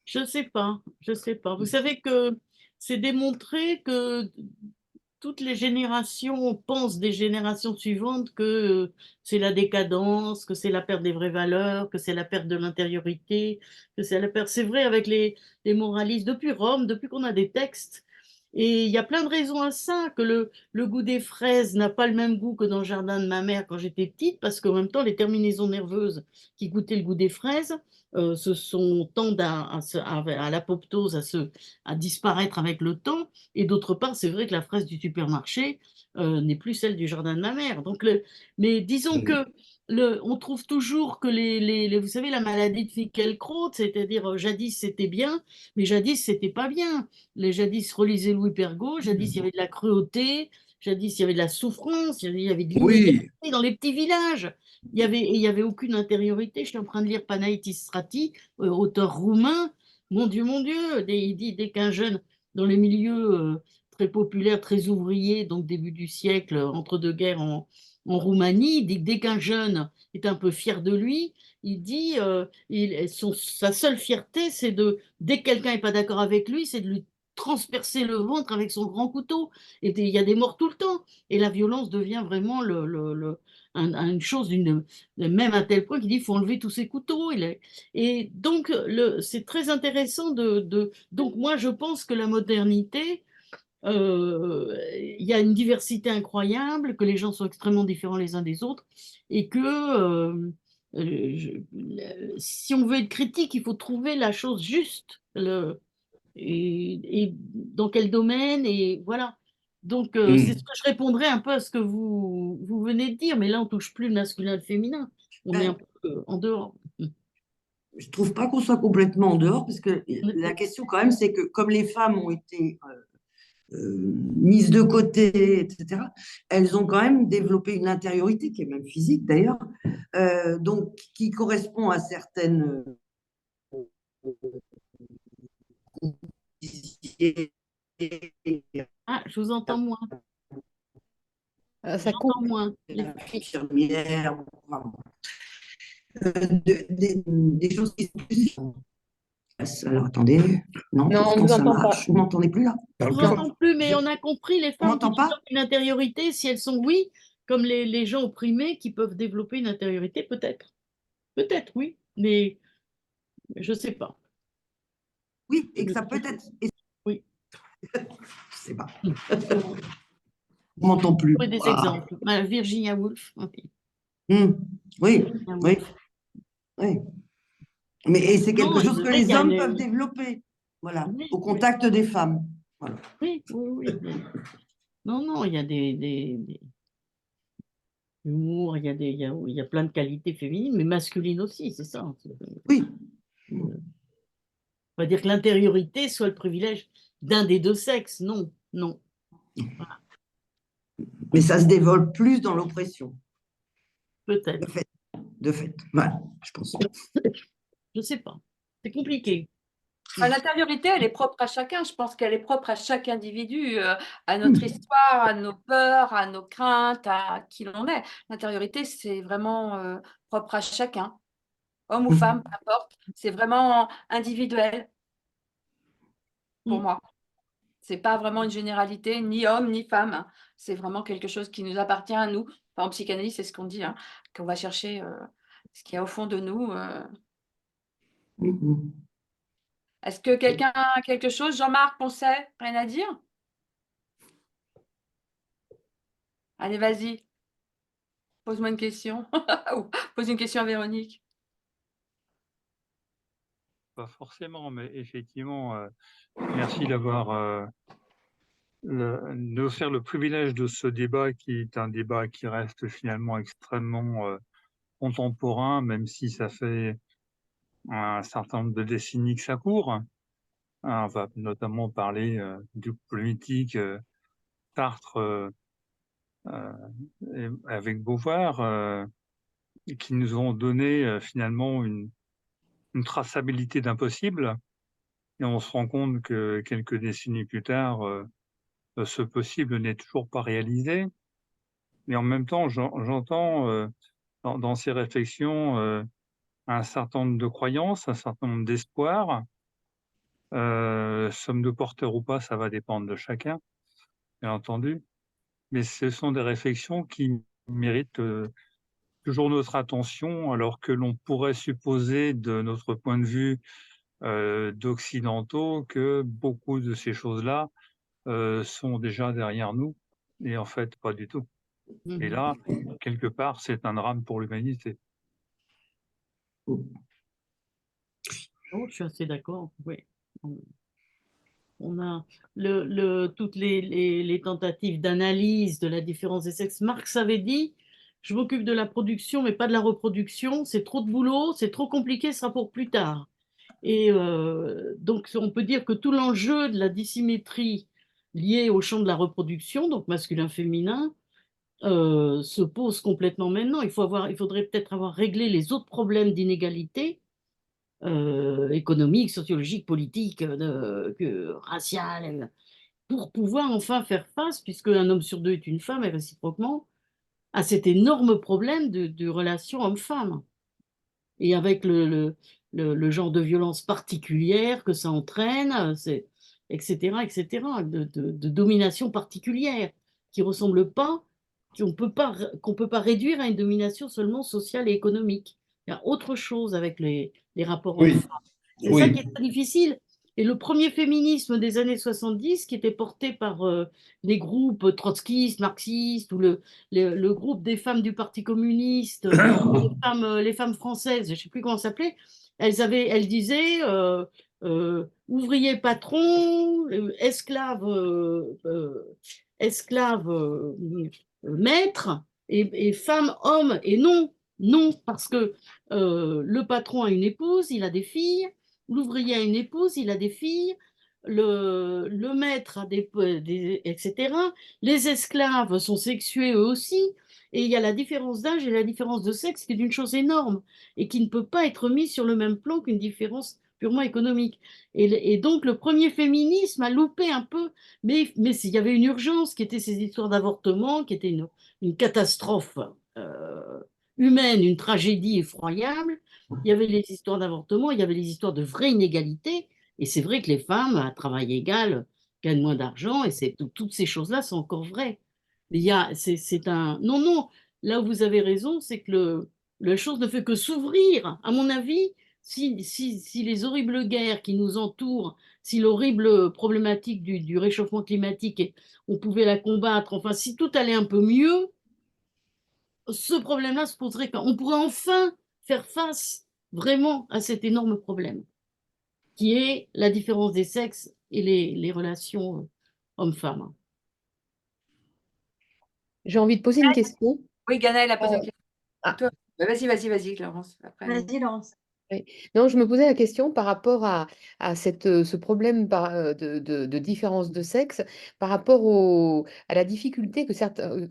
Je sais pas, je sais pas. Vous savez que c'est démontré que toutes les générations pensent des générations suivantes que c'est la décadence, que c'est la perte des vraies valeurs, que c'est la perte de l'intériorité, que c'est la perte. C'est vrai avec les moralistes depuis Rome, depuis qu'on a des textes. Et il y a plein de raisons à ça, que le goût des fraises n'a pas le même goût que dans le jardin de ma mère quand j'étais petite, parce qu'en même temps, les terminaisons nerveuses qui goûtaient le goût des fraises tendent à l'apoptose, à disparaître avec le temps. Et d'autre part, c'est vrai que la fraise du supermarché n'est plus celle du jardin de ma mère. Mais disons que on trouve toujours que vous savez, la maladie de Finkielkraut, c'est-à-dire jadis c'était bien, mais jadis c'était pas bien. Les jadis relisez Louis Pergaud, jadis il y avait de la cruauté, jadis il y avait de la souffrance, il y avait de Oui, l'inégalité dans les petits villages. Il y avait aucune intériorité. Je suis en train de lire Panaïtis Strati, auteur roumain. Mon Dieu, il dit dès qu'un jeune dans les milieux très populaires, très ouvriers, donc début du siècle, entre deux guerres en Roumanie, il dit que dès qu'un jeune est un peu fier de lui, il dit sa seule fierté, c'est dès que quelqu'un n'est pas d'accord avec lui, c'est de lui transpercer le ventre avec son grand couteau. Et il y a des morts tout le temps. Et la violence devient vraiment une chose, même à tel point qu'il dit qu'il faut enlever tous ces couteaux. Et donc, c'est très intéressant donc, moi, je pense que la modernité, il y a une diversité incroyable, que les gens sont extrêmement différents les uns des autres, et que si on veut être critique, il faut trouver la chose juste, et dans quel domaine, et voilà. Donc, c'est ce mm, que je répondrais un peu à ce que vous venez de dire, mais là, on touche plus le masculin et le féminin. On est un Ben, peu en dehors. je trouve pas qu'on soit complètement en dehors, parce que On la est- question quand même, c'est que comme les femmes ont été mises de côté, etc., elles ont quand même développé une intériorité, qui est même physique d'ailleurs, donc qui correspond à certaines Ah, je vous entends moins. Ça coupe. J'entends moins. infirmières, des choses qui sont plus. Alors attendez, non, Non, on pourtant vous ça entend pas. marche. Vous m'entendez plus là? Je parle vous fort. entends plus, mais on a compris les On femmes qui m'entend pas? développent une intériorité, si elles sont oui, comme les gens opprimés qui peuvent développer une intériorité, peut-être. Peut-être, oui, mais je sais pas. Oui, et que Je- ça peut être. Oui. Je sais pas. Hmm. On m'entend plus. Trouver des Ah. exemples. Virginia Woolf. Ok. Hmm. Oui, Virginia oui, Woolf. oui. Mais et c'est quelque Non, chose c'est que vrai qu'il les y a hommes peuvent développer. Voilà, oui, au oui, contact des femmes. Voilà. oui, oui, oui. Non, non, il y a des humours, il y a plein de qualités féminines, mais masculines aussi, c'est ça. Oui. On va dire que l'intériorité soit le privilège d'un des deux sexes. Non, non. Mais ça se développe plus dans l'oppression. De Peut-être. fait. De fait. Voilà, je pense. Je sais pas. C'est compliqué. L'intériorité, elle est propre à chacun. Je pense qu'elle est propre à chaque individu, à notre Hmm. histoire, à nos peurs, à nos craintes, à qui l'on est. L'intériorité, c'est vraiment propre à chacun, homme ou femme, peu importe. C'est vraiment individuel pour Mm. moi. C'est pas vraiment une généralité, ni homme ni femme. C'est vraiment quelque chose qui nous appartient à nous. Enfin, en psychanalyse, c'est ce qu'on dit, hein, qu'on va chercher ce qu'il y a au fond de nous. Mhm. Est-ce que quelqu'un a quelque chose? Jean-Marc Poncet, rien à dire? Allez, vas-y, pose-moi une question. Ou pose une question à Véronique. Pas forcément, mais effectivement, merci d'avoir de faire le privilège de ce débat qui est un débat qui reste finalement extrêmement contemporain, même si ça fait un certain nombre de décennies que ça court. On va notamment parler du politique Sartre euh, avec Beauvoir, qui nous ont donné finalement une traçabilité d'impossible. Et on se rend compte que quelques décennies plus tard, ce possible n'est toujours pas réalisé. Mais en même temps, j'entends dans ces réflexions un certain nombre de croyances, un certain nombre d'espoirs. Sommes-nous porteurs ou pas, ça va dépendre de chacun, bien entendu. Mais ce sont des réflexions qui méritent toujours notre attention, alors que l'on pourrait supposer, de notre point de vue d'occidentaux, que beaucoup de ces choses-là sont déjà derrière nous. Et en fait, pas du tout. Et là, quelque part, c'est un drame pour l'humanité. Oh, je suis assez d'accord, oui. On a toutes les tentatives d'analyse de la différence des sexes. Marx avait dit, je m'occupe de la production, mais pas de la reproduction. C'est trop de boulot, c'est trop compliqué, ce sera pour plus tard. Et donc, on peut dire que tout l'enjeu de la dissymétrie liée au champ de la reproduction, donc masculin-féminin, se pose complètement maintenant. Il faudrait peut-être avoir réglé les autres problèmes d'inégalité économique, sociologique, politique, raciale, pour pouvoir enfin faire face, puisque un homme sur deux est une femme, et réciproquement, à cet énorme problème de relation homme-femme. Et avec le genre de violence particulière que ça entraîne, etc., etc., de domination particulière, qui ressemble pas, qu'on peut pas réduire à une domination seulement sociale et économique. Il y a autre chose avec les rapports Oui, hommes-femmes. C'est ça qui oui, est très difficile. Et le premier féminisme des années 70, qui était porté par les groupes trotskistes, marxistes, ou le groupe des femmes du Parti communiste, les femmes françaises, je ne sais plus comment ça s'appelait, elles disaient ouvriers patrons, esclaves maîtres, et femmes hommes. Et non, non, parce que le patron a une épouse, il a des filles, l'ouvrier a une épouse, il a des filles, le maître a etc. Les esclaves sont sexués eux aussi. Et il y a la différence d'âge et la différence de sexe qui est une chose énorme et qui ne peut pas être mise sur le même plan qu'une différence purement économique. Et donc le premier féminisme a loupé un peu, mais il y avait une urgence qui était ces histoires d'avortement, qui était une catastrophe humaine, une tragédie effroyable. Il y avait les histoires d'avortement, il y avait les histoires de vraie inégalité. Et c'est vrai que les femmes, à travail égal, gagnent moins d'argent, et toutes ces choses-là sont encore vraies. Mais c'est un. Non, non, là où vous avez raison, c'est que la chose ne fait que s'ouvrir. À mon avis, si les horribles guerres qui nous entourent, si l'horrible problématique du réchauffement climatique, on pouvait la combattre, enfin, si tout allait un peu mieux, ce problème-là se poserait quand on pourrait enfin faire face vraiment à cet énorme problème, qui est la différence des sexes et les relations hommes-femmes. J'ai envie de poser une question. Oui, Ganaël a posé une question. Ah. Toi. Bah, vas-y, Laurence. Après, Vas-y, Laurence. Oui. Non, je me posais la question par rapport à ce problème de différence de sexe, par rapport à la difficulté que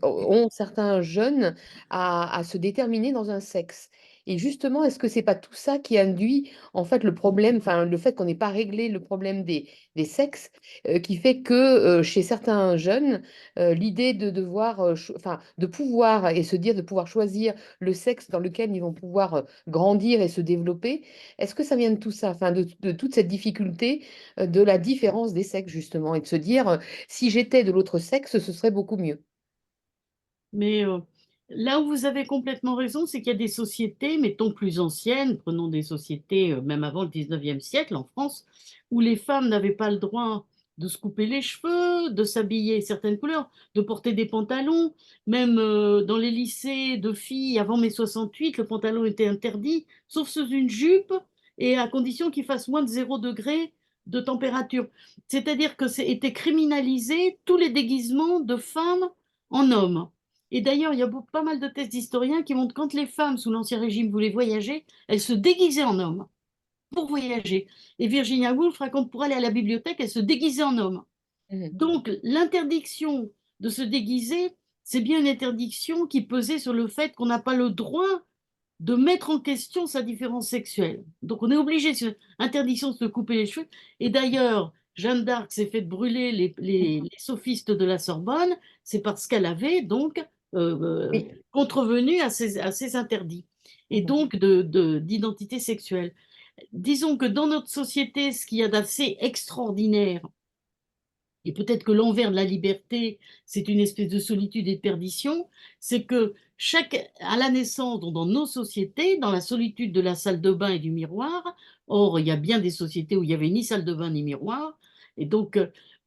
ont certains jeunes à se déterminer dans un sexe. Et justement, est-ce que c'est pas tout ça qui induit en fait le problème, enfin le fait qu'on n'ait pas réglé le problème des sexes, qui fait que chez certains jeunes, l'idée de devoir, enfin de pouvoir et se dire de pouvoir choisir le sexe dans lequel ils vont pouvoir grandir et se développer. Est-ce que ça vient de tout ça, enfin de toute cette difficulté de la différence des sexes justement, et de se dire si j'étais de l'autre sexe, ce serait beaucoup mieux. Mais là où vous avez complètement raison, c'est qu'il y a des sociétés, mettons plus anciennes, prenons des sociétés même avant le 19e siècle en France, où les femmes n'avaient pas le droit de se couper les cheveux, de s'habiller certaines couleurs, de porter des pantalons. Même dans les lycées de filles, avant mai 68, le pantalon était interdit, sauf sous une jupe, et à condition qu'il fasse moins de 0 degré de température. C'est-à-dire que c'était criminalisé tous les déguisements de femmes en hommes. Et d'ailleurs, il y a pas mal de thèses d'historiens qui montrent que quand les femmes sous l'Ancien Régime voulaient voyager, elles se déguisaient en hommes pour voyager. Et Virginia Woolf raconte pour aller à la bibliothèque, elle se déguisait en homme. Mhm. Donc, l'interdiction de se déguiser, c'est bien une interdiction qui pesait sur le fait qu'on n'a pas le droit de mettre en question sa différence sexuelle. Donc, on est obligé, sur interdiction de se couper les cheveux. Et d'ailleurs, Jeanne d'Arc s'est fait brûler les sophistes de la Sorbonne, c'est parce qu'elle avait donc Oui. contrevenus à ces interdits, et donc d'identité sexuelle. Disons que dans notre société, ce qu'il y a d'assez extraordinaire, et peut-être que l'envers de la liberté, c'est une espèce de solitude et de perdition, c'est que à la naissance, dans nos sociétés, dans la solitude de la salle de bain et du miroir, or il y a bien des sociétés où il n'y avait ni salle de bain ni miroir, et donc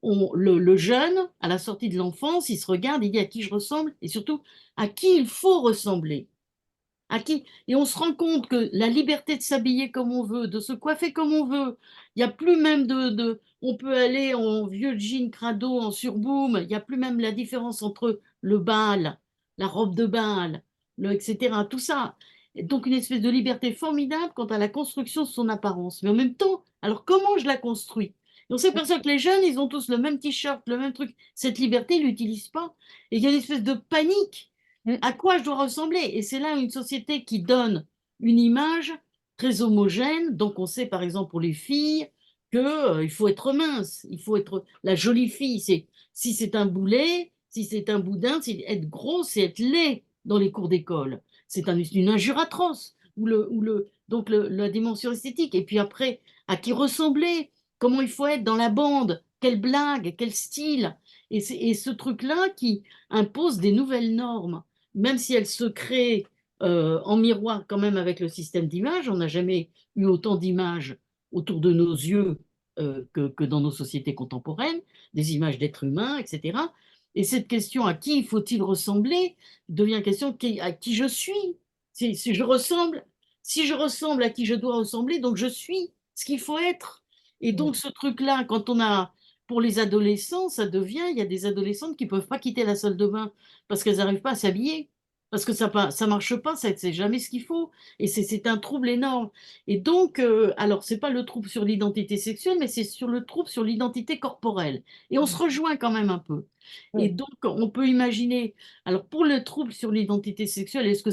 le jeune, à la sortie de l'enfance, il se regarde, il dit à qui je ressemble, et surtout à qui il faut ressembler. Et on se rend compte que la liberté de s'habiller comme on veut, de se coiffer comme on veut, il n'y a plus même on peut aller en vieux jean crado, en surboom, il n'y a plus même la différence entre le bal, la robe de bal, etc. Tout ça. Et donc une espèce de liberté formidable quant à la construction de son apparence. Mais en même temps, alors comment je la construis? Et on s'aperçoit que les jeunes, ils ont tous le même t-shirt, le même truc. Cette liberté, ils ne l'utilisent pas. Et il y a une espèce de panique. À quoi je dois ressembler? Et c'est là une société qui donne une image très homogène. Donc on sait par exemple pour les filles que il faut être mince, il faut être la jolie fille. Si c'est un boulet, si c'est un boudin, c'est être gros, c'est être laid dans les cours d'école. C'est une injure atroce. Donc la dimension esthétique. Et puis après, à qui ressembler? Comment il faut être dans la bande? Quelle blague? Quel style? Et ce truc-là qui impose des nouvelles normes, même si elle se crée en miroir quand même avec le système d'images. On n'a jamais eu autant d'images autour de nos yeux que dans nos sociétés contemporaines, des images d'êtres humains, etc. Et cette question à qui faut-il ressembler devient une question à qui je suis. Si je ressemble à qui je dois ressembler, donc je suis ce qu'il faut être. Et donc ce truc-là, pour les adolescents, il y a des adolescentes qui ne peuvent pas quitter la salle de bain parce qu'elles n'arrivent pas à s'habiller, parce que ça marche pas, c'est jamais ce qu'il faut, et c'est un trouble énorme. Et donc, alors c'est pas le trouble sur l'identité sexuelle, mais c'est sur le trouble sur l'identité corporelle. Et on se rejoint quand même un peu. Et donc, on peut imaginer, alors pour le trouble sur l'identité sexuelle, est-ce que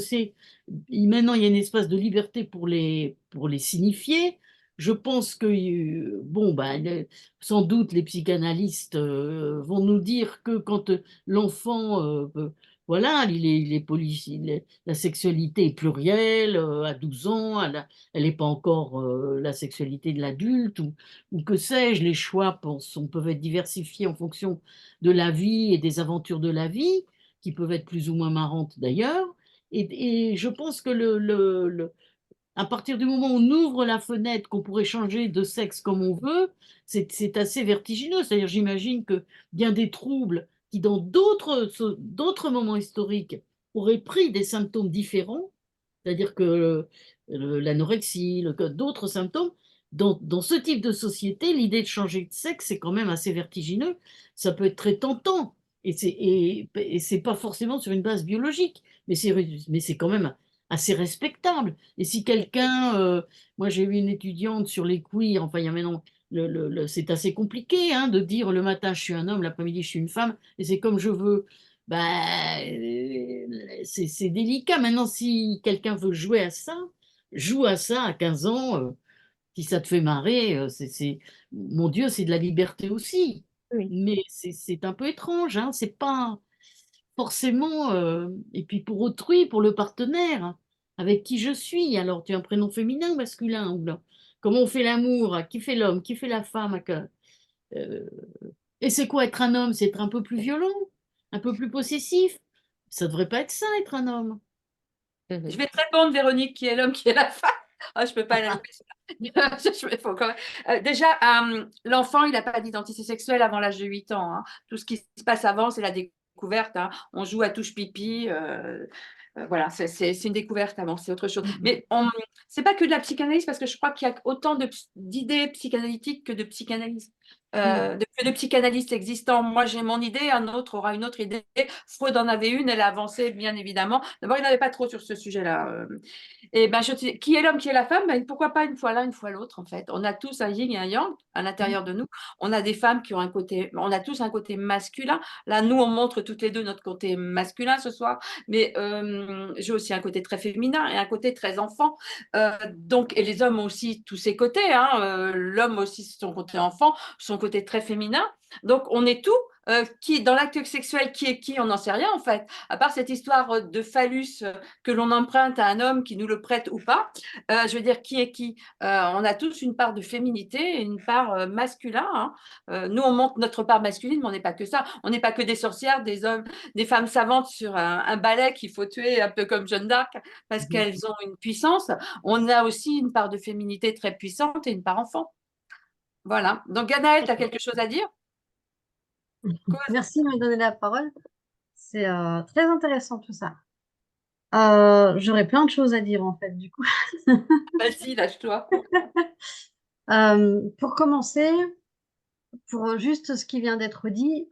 maintenant il y a un espace de liberté pour les signifier? Je pense que, bon, sans doute les psychanalystes vont nous dire que quand l'enfant, voilà, la sexualité est plurielle, à 12 ans, elle n'est pas encore la sexualité de l'adulte, ou que sais-je, les choix peuvent être diversifiés en fonction de la vie et des aventures de la vie, qui peuvent être plus ou moins marrantes d'ailleurs. Et je pense que à partir du moment où on ouvre la fenêtre, qu'on pourrait changer de sexe comme on veut, c'est assez vertigineux. C'est-à-dire, j'imagine que bien des troubles qui, dans d'autres moments historiques, auraient pris des symptômes différents, c'est-à-dire que l'anorexie, d'autres symptômes, dans ce type de société, l'idée de changer de sexe, c'est quand même assez vertigineux. Ça peut être très tentant. Et c'est pas forcément sur une base biologique, mais c'est quand même assez respectable. Et si quelqu'un, moi j'ai eu une étudiante sur les queers, enfin il y a maintenant, c'est assez compliqué hein, de dire le matin je suis un homme, l'après-midi je suis une femme, et c'est comme je veux. C'est délicat. Maintenant, si quelqu'un veut jouer à ça, joue à ça à 15 ans, si ça te fait marrer, mon Dieu, c'est de la liberté aussi. Oui. Mais c'est un peu étrange, hein, c'est pas forcément. Et puis pour autrui, pour le partenaire avec qui je suis, alors tu as un prénom féminin ou masculin ou là, comment on fait l'amour, qui fait l'homme, qui fait la femme, euh, et c'est quoi être un homme? C'est être un peu plus violent, un peu plus possessif. Ça devrait pas être ça, être un homme. Je vais te répondre, Véronique, qui est l'homme, qui est la femme. Ah, je ne peux pas aller. Faut quand même. Déjà, l'enfant, il n'a pas d'identité sexuelle avant l'âge de 8 ans. Hein. Tout ce qui se passe avant, c'est la découverte. Hein. On joue à touche pipi. Voilà, c'est une découverte avant, c'est autre chose. Mais c'est pas que de la psychanalyse, parce que je crois qu'il y a autant d'idées psychanalytiques que de psychanalyse. Que de psychanalystes existants. Moi, j'ai mon idée, un autre aura une autre idée. Freud en avait une, elle a avancé, bien évidemment. D'abord, il n'avait pas trop sur ce sujet-là. Et ben, qui est l'homme, qui est la femme? Ben, pourquoi pas une fois l'un, une fois l'autre, en fait. On a tous un yin et un yang à l'intérieur de nous. On a des femmes qui ont un côté, on a tous un côté masculin. Là, nous, on montre toutes les deux notre côté masculin ce soir, mais j'ai aussi un côté très féminin et un côté très enfant. Donc, et les hommes ont aussi tous ces côtés. Hein. L'homme aussi, son côté enfant, son côté très féminin. Donc, on est tout. dans l'acte sexuel, qui est qui, on n'en sait rien en fait. À part cette histoire de phallus que l'on emprunte à un homme qui nous le prête ou pas, je veux dire, qui est qui? On a tous une part de féminité et une part masculin. Hein. Nous, on montre notre part masculine, mais on n'est pas que ça. On n'est pas que des sorcières, des hommes, des femmes savantes sur un balai qu'il faut tuer, un peu comme Jeanne d'Arc, parce qu'elles ont une puissance. On a aussi une part de féminité très puissante et une part enfant. Voilà. Donc, Ganaël, tu as quelque chose à dire? Merci de me donner la parole. C'est très intéressant tout ça. J'aurais plein de choses à dire en fait, du coup. Vas-y, lâche-toi. Pour commencer, pour juste ce qui vient d'être dit,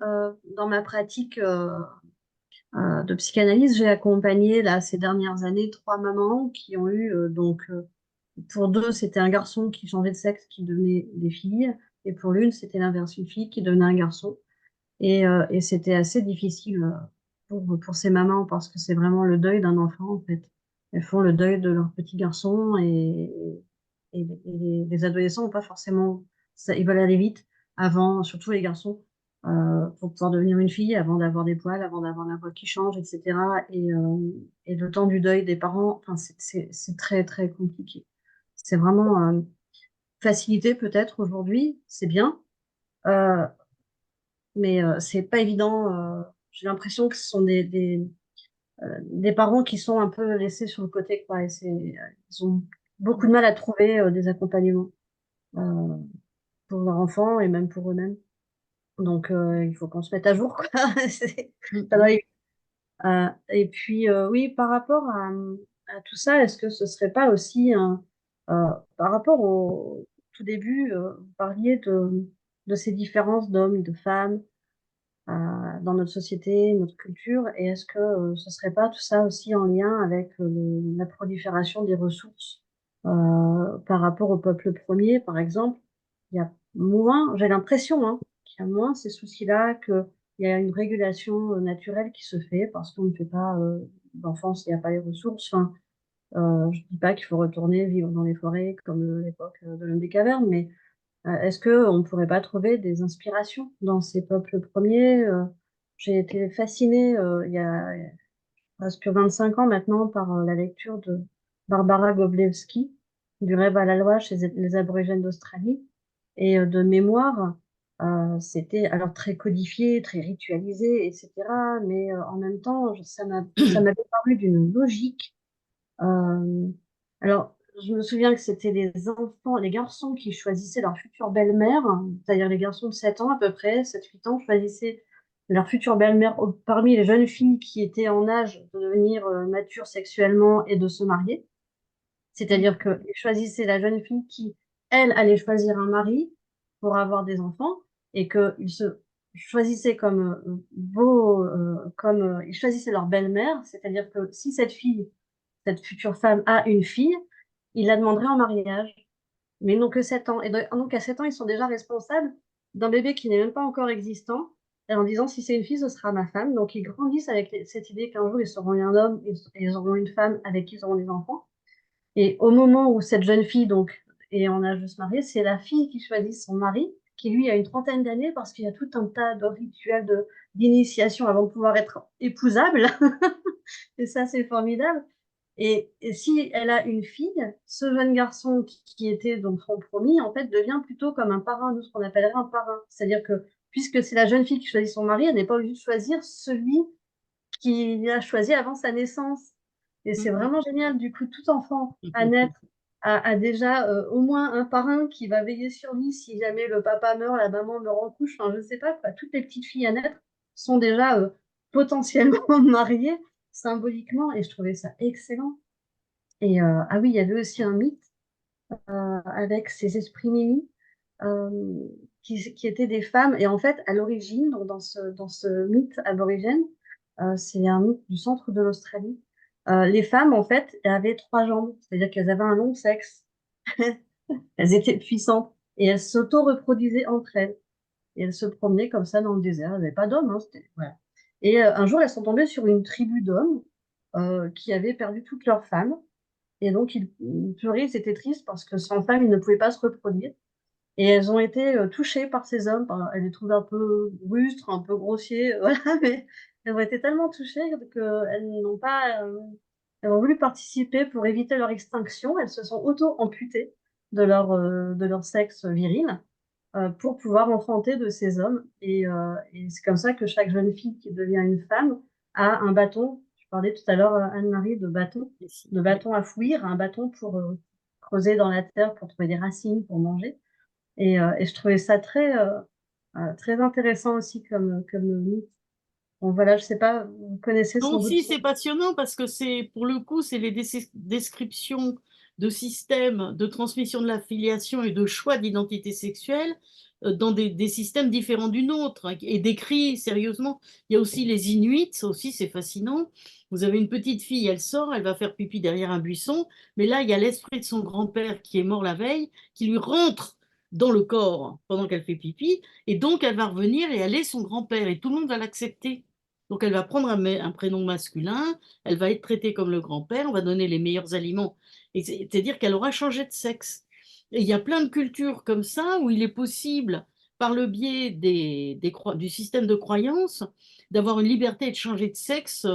dans ma pratique de psychanalyse, j'ai accompagné là ces dernières années 3 mamans qui ont eu pour 2 c'était un garçon qui changeait de sexe qui devenait des filles et pour l'une c'était l'inverse, une fille qui devenait un garçon et c'était assez difficile pour ces mamans parce que c'est vraiment le deuil d'un enfant en fait. Elles font le deuil de leur petit garçon et les adolescents n'ont pas forcément ça, ils veulent aller vite avant, surtout les garçons, pour pouvoir devenir une fille, avant d'avoir des poils, avant d'avoir la voix qui change, etc. Et le temps du deuil des parents, enfin, c'est très, très compliqué. C'est vraiment facilité peut-être aujourd'hui, c'est bien, euh, mais c'est pas évident. J'ai l'impression que ce sont des parents qui sont un peu laissés sur le côté, quoi, et ils ont beaucoup de mal à trouver des accompagnements euh, pour leurs enfants et même pour eux-mêmes. Donc, il faut qu'on se mette à jour, quoi. Ça doit aller. Et puis, oui, par rapport à tout ça, est-ce que ce serait pas aussi, par rapport au tout début, vous parliez de ces différences d'hommes, de femmes dans notre société, notre culture, et est-ce que ce serait pas tout ça aussi en lien avec la prolifération des ressources par rapport au peuple premier, par exemple? Il y a moins, j'ai l'impression, hein, qu'il y a moins ces soucis-là, qu'il y a une régulation naturelle qui se fait parce qu'on ne fait pas d'enfants s'il n'y a pas les ressources. Enfin, je dis pas qu'il faut retourner vivre dans les forêts comme l'époque de l'homme des cavernes, mais est-ce qu'on ne pourrait pas trouver des inspirations dans ces peuples premiers? J'ai été fascinée il y a presque 25 ans maintenant par la lecture de Barbara Goblewski, Du rêve à la loi chez les Aborigènes d'Australie. Et de mémoire, c'était alors très codifié, très ritualisé, etc. Mais en même temps, ça m'avait paru d'une logique euh, alors, je me souviens que c'était les enfants, les garçons qui choisissaient leur future belle-mère, c'est-à-dire les garçons de 7 ans à peu près, 7-8 ans, choisissaient leur future belle-mère parmi les jeunes filles qui étaient en âge de devenir matures sexuellement et de se marier. C'est-à-dire qu'ils choisissaient la jeune fille qui, elle, allait choisir un mari pour avoir des enfants et qu'ils se choisissaient ils choisissaient leur belle-mère, c'est-à-dire que si cette future femme a une fille, il la demanderait en mariage. Mais ils n'ont que 7 ans. Et donc, à 7 ans, ils sont déjà responsables d'un bébé qui n'est même pas encore existant, et en disant, si c'est une fille, ce sera ma femme. Donc, ils grandissent avec cette idée qu'un jour, ils seront un homme et ils auront une femme avec qui ils auront des enfants. Et au moment où cette jeune fille, donc, est en âge de se marier, c'est la fille qui choisit son mari, qui lui a une trentaine d'années, parce qu'il y a tout un tas de rituels d'initiation avant de pouvoir être épousable. Et ça, c'est formidable. Et si elle a une fille, ce jeune garçon qui était donc son promis, en fait, devient plutôt comme un parrain, nous, ce qu'on appellerait un parrain. C'est-à-dire que, puisque c'est la jeune fille qui choisit son mari, elle n'est pas obligée de choisir celui qui a choisi avant sa naissance. Et c'est vraiment génial. Du coup, tout enfant à naître a déjà au moins un parrain qui va veiller sur lui si jamais le papa meurt, la maman meurt en couche. Enfin, je sais pas, quoi. Toutes les petites filles à naître sont déjà potentiellement mariées symboliquement et je trouvais ça excellent. Et ah oui, il y avait aussi un mythe avec ces esprits mimi euh, qui étaient des femmes. Et en fait, à l'origine, donc dans ce mythe aborigène, c'est un mythe du centre de l'Australie. Les femmes, en fait, avaient 3 jambes, c'est-à-dire qu'elles avaient un long sexe. Elles étaient puissantes et elles s'auto-reproduisaient entre elles. Et elles se promenaient comme ça dans le désert. Elles n'avaient pas d'hommes. Hein, voilà. Et un jour, elles sont tombées sur une tribu d'hommes qui avaient perdu toutes leurs femmes. Et donc, ils pleuraient, ils étaient tristes parce que sans femme, ils ne pouvaient pas se reproduire. Et elles ont été touchées par ces hommes. Elles les trouvent un peu rustres, un peu grossiers, voilà, mais elles ont été tellement touchées qu'elles n'ont pas, elles ont voulu participer pour éviter leur extinction. Elles se sont auto-amputées de leur sexe viril pour pouvoir enfanter de ces hommes. Et c'est comme ça que chaque jeune fille qui devient une femme a un bâton. Je parlais tout à l'heure, Anne-Marie, de bâton à fouir, un bâton pour creuser dans la terre, pour trouver des racines, pour manger. Et je trouvais ça très intéressant aussi comme mythe. Bon, voilà, je sais pas, vous connaissez sans Donc, doute. si, c'est passionnant parce que pour le coup, c'est les descriptions de systèmes de transmission de la filiation et de choix d'identité sexuelle dans des systèmes différents du nôtre et décrits sérieusement. Il y a aussi les Inuits, ça aussi c'est fascinant. Vous avez une petite fille, elle sort, elle va faire pipi derrière un buisson, mais là, il y a l'esprit de son grand-père qui est mort la veille, qui lui rentre dans le corps pendant qu'elle fait pipi, et donc elle va revenir et elle est son grand-père, et tout le monde va l'accepter. Donc, elle va prendre un prénom masculin, elle va être traitée comme le grand-père, on va donner les meilleurs aliments. C'est-à-dire qu'elle aura changé de sexe. Et il y a plein de cultures comme ça où il est possible, par le biais du système de croyance, d'avoir une liberté de changer de sexe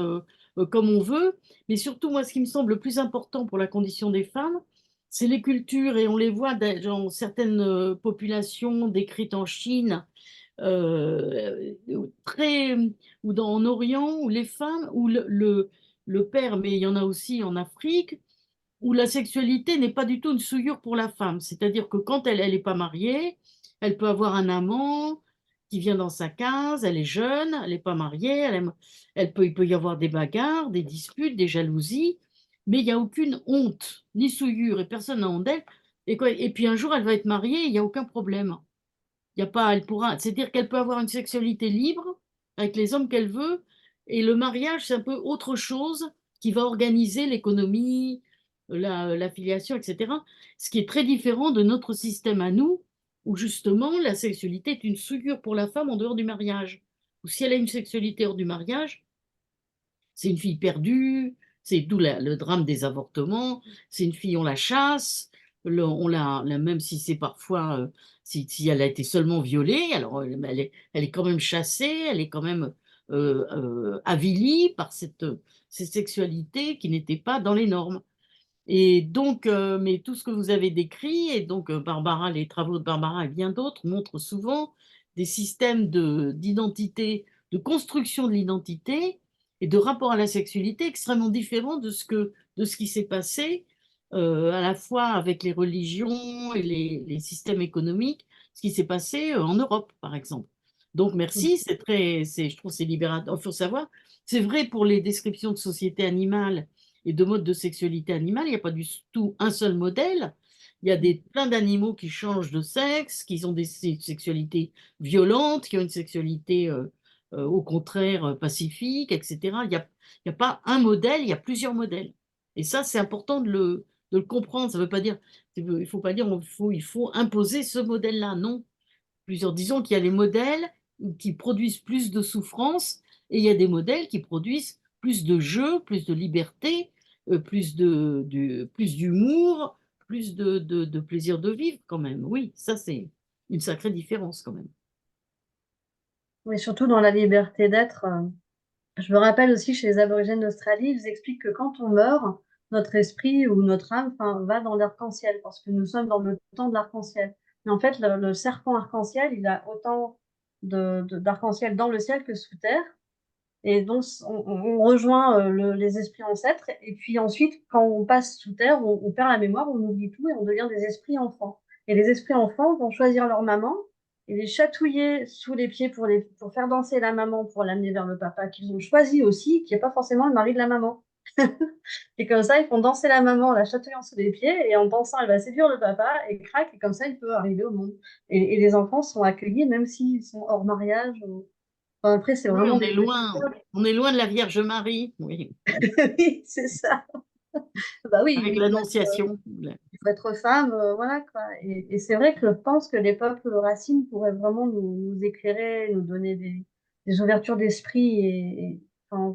comme on veut. Mais surtout, moi, ce qui me semble le plus important pour la condition des femmes, c'est les cultures, et on les voit dans certaines populations décrites en Chine très, ou en Orient, où les femmes, où le père, mais il y en a aussi en Afrique, où la sexualité n'est pas du tout une souillure pour la femme. C'est-à-dire que quand elle n'est pas mariée, elle peut avoir un amant qui vient dans sa case, elle est jeune, elle n'est pas mariée, il peut y avoir des bagarres, des disputes, des jalousies, mais il n'y a aucune honte, ni souillure, et personne n'a honte d'elle. Et puis un jour, elle va être mariée, il n'y a aucun problème. Il y a pas, elle pourra, c'est-à-dire qu'elle peut avoir une sexualité libre avec les hommes qu'elle veut, et le mariage, c'est un peu autre chose qui va organiser l'économie, la filiation, etc. Ce qui est très différent de notre système à nous, où justement la sexualité est une souillure pour la femme en dehors du mariage. Ou si elle a une sexualité hors du mariage, c'est une fille perdue, c'est d'où le drame des avortements, c'est une fille, on la chasse, même si c'est parfois, si elle a été seulement violée, alors elle est quand même chassée, elle est quand même avilie par cette sexualité qui n'était pas dans les normes. Et donc, mais tout ce que vous avez décrit, et donc Barbara, les travaux de Barbara et bien d'autres montrent souvent des systèmes d'identité, de construction de l'identité et de rapport à la sexualité extrêmement différents de ce qui s'est passé à la fois avec les religions et les systèmes économiques, ce qui s'est passé en Europe, par exemple. Donc, merci, je trouve que c'est libérateur. Il faut savoir, c'est vrai pour les descriptions de sociétés animales et de modes de sexualité animale, il n'y a pas du tout un seul modèle. Il y a plein d'animaux qui changent de sexe, qui ont des sexualités violentes, qui ont une sexualité au contraire pacifique, etc. Il y a pas un modèle, il y a plusieurs modèles. Et ça, c'est important de le comprendre. Ça veut pas dire, il faut pas dire il faut imposer ce modèle-là. Non. Disons qu'il y a les modèles qui produisent plus de souffrance et il y a des modèles qui produisent plus de jeu, plus de liberté, plus d'humour, plus de plaisir de vivre quand même. Oui, ça c'est une sacrée différence quand même. Oui, surtout dans la liberté d'être. Je me rappelle aussi chez les aborigènes d'Australie, ils expliquent que quand on meurt, notre esprit ou notre âme, enfin, va dans l'arc-en-ciel parce que nous sommes dans le temps de l'arc-en-ciel. Mais en fait, le serpent arc-en-ciel, il a autant d'arc-en-ciel dans le ciel que sous terre. Et donc, on rejoint les esprits ancêtres. Et puis ensuite, quand on passe sous terre, on perd la mémoire, on oublie tout et on devient des esprits enfants. Et les esprits enfants vont choisir leur maman et les chatouiller sous les pieds pour faire danser la maman, pour l'amener vers le papa qu'ils ont choisi aussi, qui n'est pas forcément le mari de la maman. Et comme ça, ils font danser la maman en la chatouillant sous les pieds. Et en dansant, elle va séduire le papa et craque. Et comme ça, il peut arriver au monde. Et les enfants sont accueillis même s'ils sont hors mariage. Enfin, après, c'est Oui, vraiment on des est loin. On est loin de la Vierge Marie, oui, oui, c'est ça. Bah oui, avec l'Annonciation. il faut être femme, voilà quoi. Et c'est vrai que je pense que les peuples racines pourraient vraiment nous éclairer, nous donner des ouvertures d'esprit. Enfin,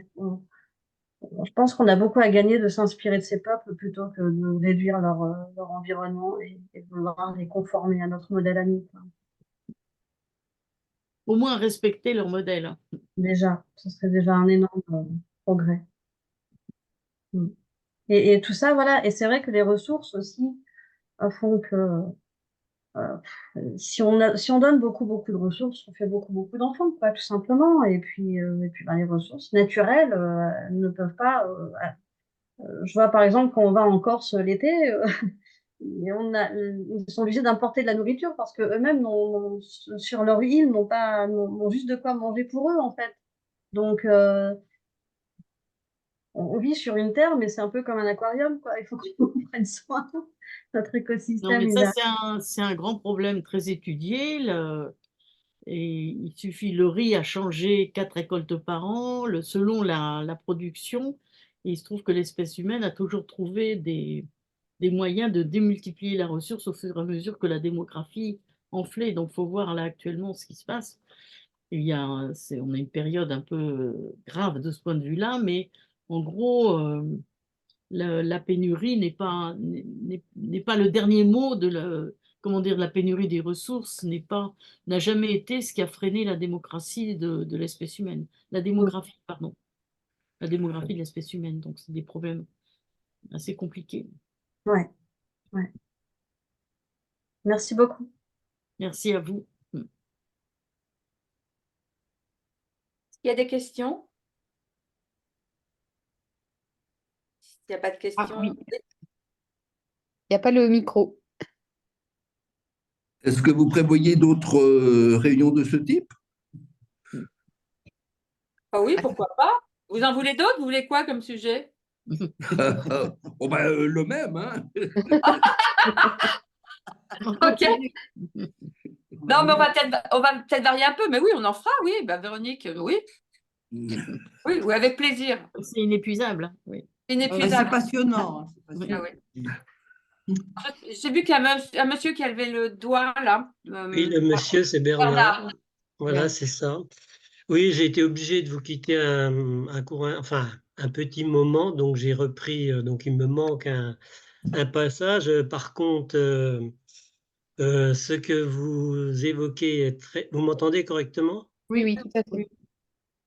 Je pense qu'on a beaucoup à gagner de s'inspirer de ces peuples plutôt que de réduire leur environnement et de vouloir les conformer à notre modèle à nous, quoi. Au moins respecter leur modèle. Déjà, ce serait déjà un énorme progrès. Mm. Et tout ça, voilà. Et c'est vrai que les ressources aussi font que euh, si on donne beaucoup de ressources, on fait beaucoup d'enfants, quoi, tout simplement. Et puis ben, les ressources naturelles elles ne peuvent pas. Je vois par exemple quand on va en Corse l'été, et ils sont obligés d'importer de la nourriture parce que eux-mêmes sur leur île n'ont juste de quoi manger pour eux en fait. Donc on vit sur une terre, mais c'est un peu comme un aquarium, quoi. Il faut qu'on prenne soin. Notre Non, écosystème, mais il ça, a. c'est un grand problème très étudié. Et il suffit, le riz a changé 4 récoltes par an, selon la production. Et il se trouve que l'espèce humaine a toujours trouvé des moyens de démultiplier la ressource au fur et à mesure que la démographie enflait. Donc, il faut voir là actuellement ce qui se passe. Et on a une période un peu grave de ce point de vue-là, mais en gros, la pénurie n'est pas le dernier mot comment dire, la pénurie des ressources n'a jamais été ce qui a freiné la démocratie de l'espèce humaine. La démographie, pardon. La démographie de l'espèce humaine. Donc, c'est des problèmes assez compliqués. Ouais, ouais. Merci beaucoup. Merci à vous. Il y a des questions? S'il n'y a pas de Ah questions, oui, il n'y a pas le micro. Est-ce que vous prévoyez d'autres réunions de ce type? ah oui, pourquoi pas? Vous en voulez d'autres? Vous voulez quoi comme sujet? Oh ben, le même, hein? Ok. Non, mais on va peut-être varier un peu, mais oui, on en fera, oui. Bah, Véronique, oui. Oui, oui, avec plaisir. C'est inépuisable. Oui. C'est Inépuisable. passionnant, hein, c'est Oui. Ah passionnant. oui. J'ai vu qu'il y a un monsieur qui a levé le doigt là. Oui, le monsieur, c'est Bernard. Bernard. Voilà, c'est ça. Oui, j'ai été obligé de vous quitter enfin, un petit moment, donc j'ai repris, donc il me manque un passage. Par contre, ce que vous évoquez est très... Vous m'entendez correctement? Oui, Oui. oui, tout à fait.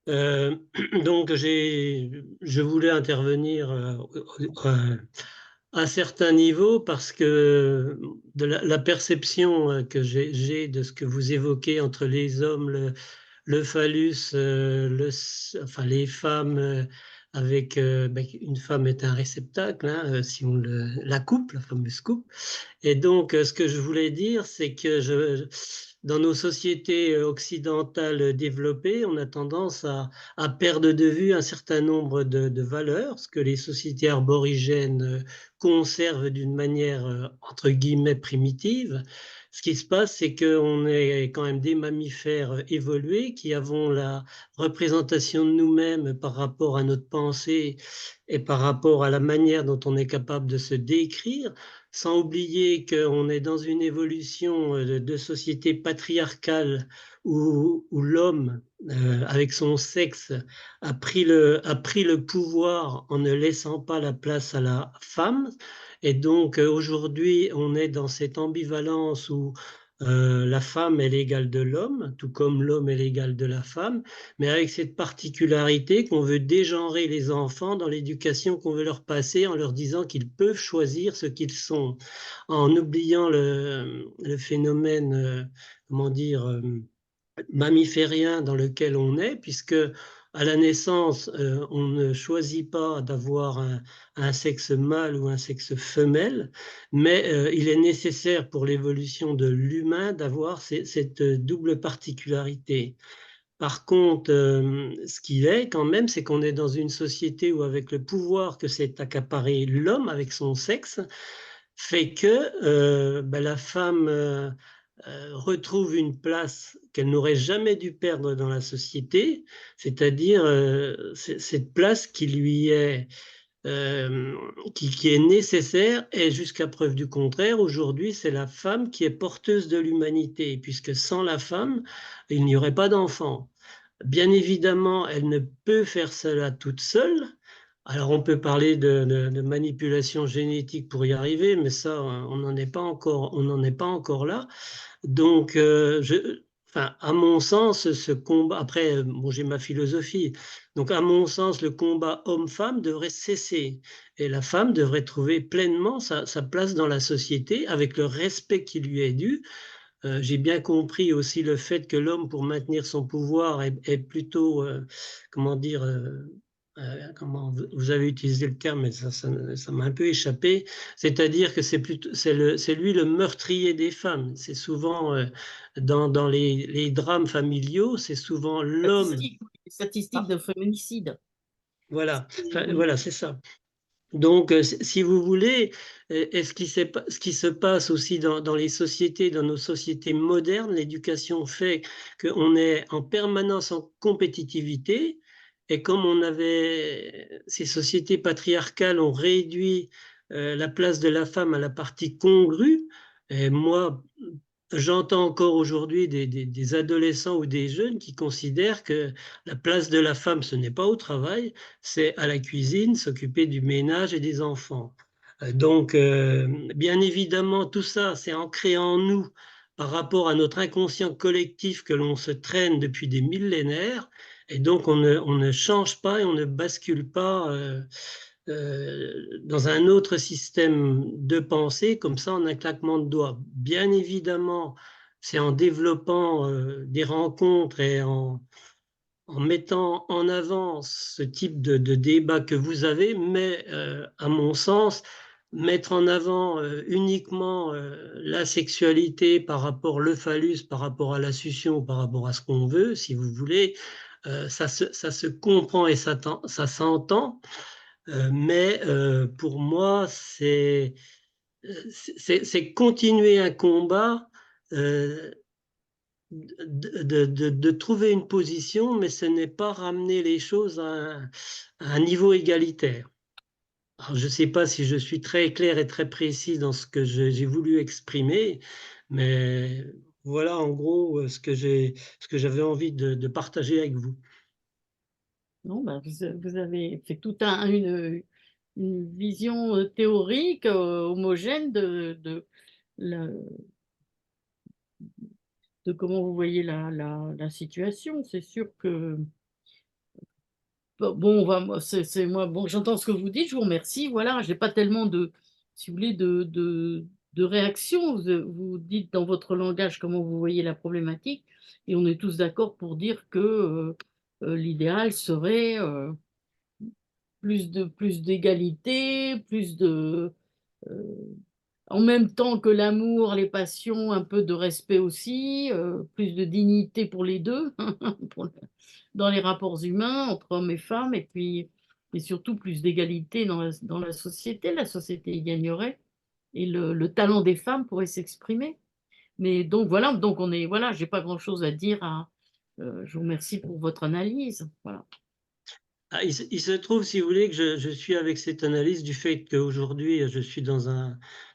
Euh, donc, je voulais intervenir à certains niveaux parce que de la perception que j'ai de ce que vous évoquez entre les hommes, le phallus, enfin les femmes, avec une femme est un réceptacle, hein, si on la coupe, la fameuse coupe. Et donc, ce que je voulais dire, c'est que dans nos sociétés occidentales développées, on a tendance à perdre de vue un certain nombre de valeurs, ce que les sociétés aborigènes conservent d'une manière, entre guillemets, primitive. Ce qui se passe, c'est qu'on est quand même des mammifères évolués qui avons la représentation de nous-mêmes par rapport à notre pensée et par rapport à la manière dont on est capable de se décrire, sans oublier qu'on est dans une évolution de société patriarcale où l'homme, avec son sexe, a pris le pouvoir en ne laissant pas la place à la femme. Et donc aujourd'hui, on est dans cette ambivalence où la femme est l'égale de l'homme, tout comme l'homme est l'égal de la femme, mais avec cette particularité qu'on veut dégenrer les enfants dans l'éducation qu'on veut leur passer en leur disant qu'ils peuvent choisir ce qu'ils sont, en oubliant le phénomène, comment dire, mammiférien dans lequel on est, puisque à la naissance, on ne choisit pas d'avoir un sexe mâle ou un sexe femelle, mais il est nécessaire pour l'évolution de l'humain d'avoir cette double particularité. Par contre, ce qu'il est quand même, c'est qu'on est dans une société où, avec le pouvoir que s'est accaparé l'homme avec son sexe, fait que la femme retrouve une place qu'elle n'aurait jamais dû perdre dans la société, c'est-à-dire cette place qui lui est qui est nécessaire, et jusqu'à preuve du contraire, aujourd'hui, c'est la femme qui est porteuse de l'humanité, puisque sans la femme, il n'y aurait pas d'enfant. Bien évidemment, elle ne peut faire cela toute seule. Alors, on peut parler de manipulation génétique pour y arriver, mais ça, on n'en est pas encore là. Donc, enfin, à mon sens, ce combat, après, bon, j'ai ma philosophie, donc à mon sens, le combat homme-femme devrait cesser et la femme devrait trouver pleinement sa place dans la société avec le respect qui lui est dû. J'ai bien compris aussi le fait que l'homme, pour maintenir son pouvoir, est plutôt, comment dire, comment vous avez utilisé le terme, mais ça m'a un peu échappé. C'est-à-dire que c'est lui le meurtrier des femmes. C'est souvent dans les drames familiaux, c'est souvent l'homme. Statistiques de féminicide. Voilà, enfin, Oui. voilà, c'est ça. Donc, si vous voulez, ce qui se passe aussi dans les sociétés, dans nos sociétés modernes, l'éducation fait qu'on est en permanence en compétitivité. Et comme ces sociétés patriarcales ont réduit la place de la femme à la partie congrue, et moi, j'entends encore aujourd'hui des adolescents ou des jeunes qui considèrent que la place de la femme, ce n'est pas au travail, c'est à la cuisine, s'occuper du ménage et des enfants. Donc, bien évidemment, tout ça, c'est ancré en nous par rapport à notre inconscient collectif que l'on se traîne depuis des millénaires. Et donc, on ne change pas et on ne bascule pas dans un autre système de pensée, comme ça, en un claquement de doigts. Bien évidemment, c'est en développant des rencontres et en mettant en avant ce type de débat que vous avez, mais à mon sens, mettre en avant uniquement la sexualité par rapport le phallus, par rapport à la succion, par rapport à ce qu'on veut, si vous voulez, ça se comprend et ça s'entend, mais pour moi, c'est continuer un combat. De trouver une position, mais ce n'est pas ramener les choses à un niveau égalitaire. Alors, je ne sais pas si je suis très clair et très précis dans ce que j'ai voulu exprimer, mais voilà en gros ce que j'avais envie de partager avec vous. Non, bah, vous avez fait toute une vision théorique homogène la- de comment vous voyez la situation. C'est sûr que bon, moi, bon, j'entends ce que vous dites, je vous remercie. Voilà, j'ai pas tellement si vous voulez, de réaction. Vous dites dans votre langage comment vous voyez la problématique, et on est tous d'accord pour dire que l'idéal serait plus d'égalité, euh, en même temps que l'amour, les passions, un peu de respect aussi, plus de dignité pour les deux, dans les rapports humains entre hommes et femmes, et surtout plus d'égalité dans la société. La société y gagnerait et le talent des femmes pourrait s'exprimer. Mais donc voilà, voilà, j'ai pas grand-chose à dire. Je vous remercie pour votre analyse. Voilà. Ah, il se trouve, si vous voulez, que je suis avec cette analyse du fait qu'aujourd'hui, je suis dans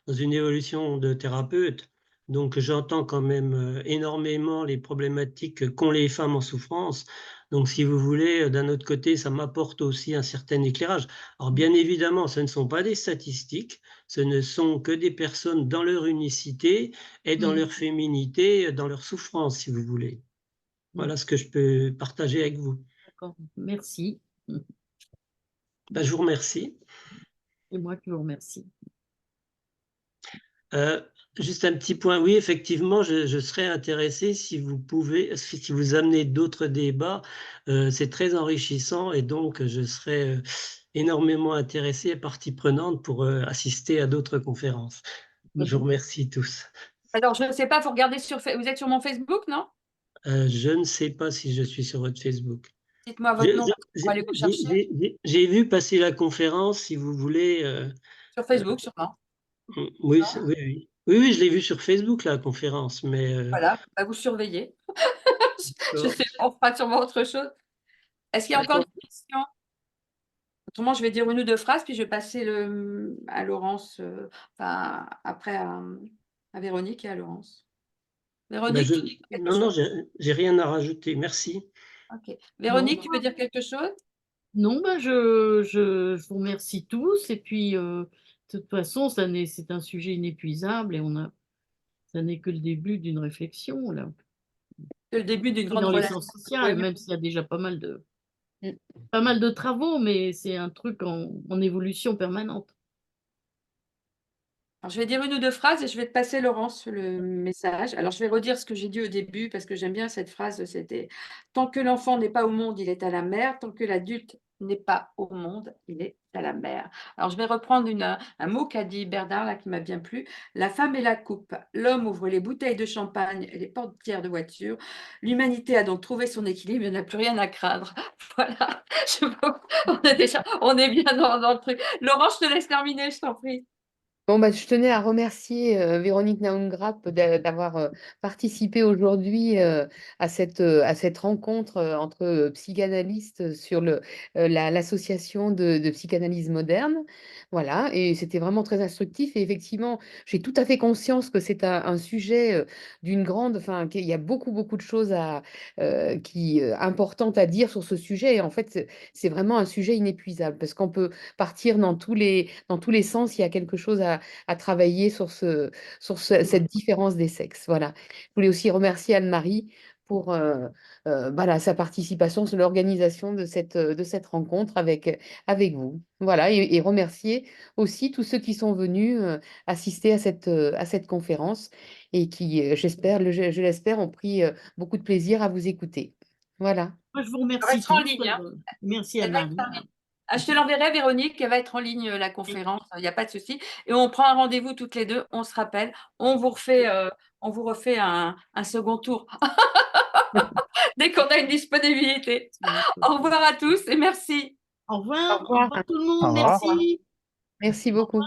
une évolution de thérapeute. Donc, j'entends quand même énormément les problématiques qu'ont les femmes en souffrance. Donc, si vous voulez, d'un autre côté, ça m'apporte aussi un certain éclairage. Alors, bien évidemment, ce ne sont pas des statistiques, ce ne sont que des personnes dans leur unicité et dans leur féminité, dans leur souffrance, si vous voulez. Voilà ce que je peux partager avec vous. D'accord, merci. Ben, je vous remercie. Et moi qui vous remercie. Juste un petit point, oui, effectivement, je serais intéressé si vous amenez d'autres débats, c'est très enrichissant et donc je serais énormément intéressé et partie prenante pour assister à d'autres conférences. Je vous remercie tous. Alors, je ne sais pas, vous regardez vous êtes sur mon Facebook, non? Je ne sais pas si je suis sur votre Facebook. Dites-moi votre nom, on va aller vous chercher. J'ai vu passer la conférence, si vous voulez. Sur Facebook, sûrement. Oui, oui, je l'ai vu sur Facebook, la conférence, mais... Voilà, bah, vous surveillez. Je sais, on fera sûrement autre chose. Est-ce qu'il y a encore des questions? Autrement, je vais dire une ou deux phrases, puis je vais passer à Laurence, enfin, après à Véronique et à Laurence. Véronique, tu dis quelque non, chose? j'ai rien à rajouter. Merci. Ok. Véronique, tu veux dire quelque chose? Non, ben je vous remercie tous. Et puis, de toute façon, c'est un sujet inépuisable et ça n'est que le début d'une réflexion, là, C'est le début d'une grande dans les relation. sciences sociales, Oui. même s'il y a déjà Mm. pas mal de travaux, mais c'est un truc en évolution permanente. Alors, je vais dire une ou deux phrases et je vais te passer, Laurence, le message. Alors, je vais redire ce que j'ai dit au début parce que j'aime bien cette phrase. C'était: tant que l'enfant n'est pas au monde, il est à la mère. Tant que l'adulte n'est pas au monde, il est à la mère. Alors, je vais reprendre un mot qu'a dit Bernard, là, qui m'a bien plu. La femme est la coupe. L'homme ouvre les bouteilles de champagne et les portières de voiture. L'humanité a donc trouvé son équilibre. Il n'y en a plus rien à craindre. Voilà. On est bien dans le truc. Laurence, je te laisse terminer, je t'en prie. Bon, bah, je tenais à remercier Véronique Naumgrap d'avoir participé aujourd'hui à cette rencontre entre psychanalystes sur l'association de psychanalyse moderne. Voilà, et c'était vraiment très instructif. Et effectivement, j'ai tout à fait conscience que c'est un sujet d'une grande, enfin, qu'il y a beaucoup, beaucoup de choses importantes à dire sur ce sujet. Et en fait, c'est vraiment un sujet inépuisable parce qu'on peut partir dans tous les sens. Il y a quelque chose à travailler sur cette différence des sexes. Voilà. Je voulais aussi remercier Anne-Marie pour voilà, sa participation sur l'organisation de cette rencontre avec vous. Voilà, et remercier aussi tous ceux qui sont venus assister à cette conférence et qui, je l'espère, ont pris beaucoup de plaisir à vous écouter. Voilà. Moi, je vous Elle va remercie être en tous. ligne, hein. Merci Elle va être Anne-Marie. en ligne. Ah, je te l'enverrai, Véronique, elle va être en ligne, la conférence, il n'y a pas de souci. Et on prend un rendez-vous toutes les deux, on se rappelle, on vous refait un second tour dès qu'on a une disponibilité. Au revoir à tous et merci. Au Au revoir, au revoir. revoir tout le Au monde, revoir. merci. Merci beaucoup.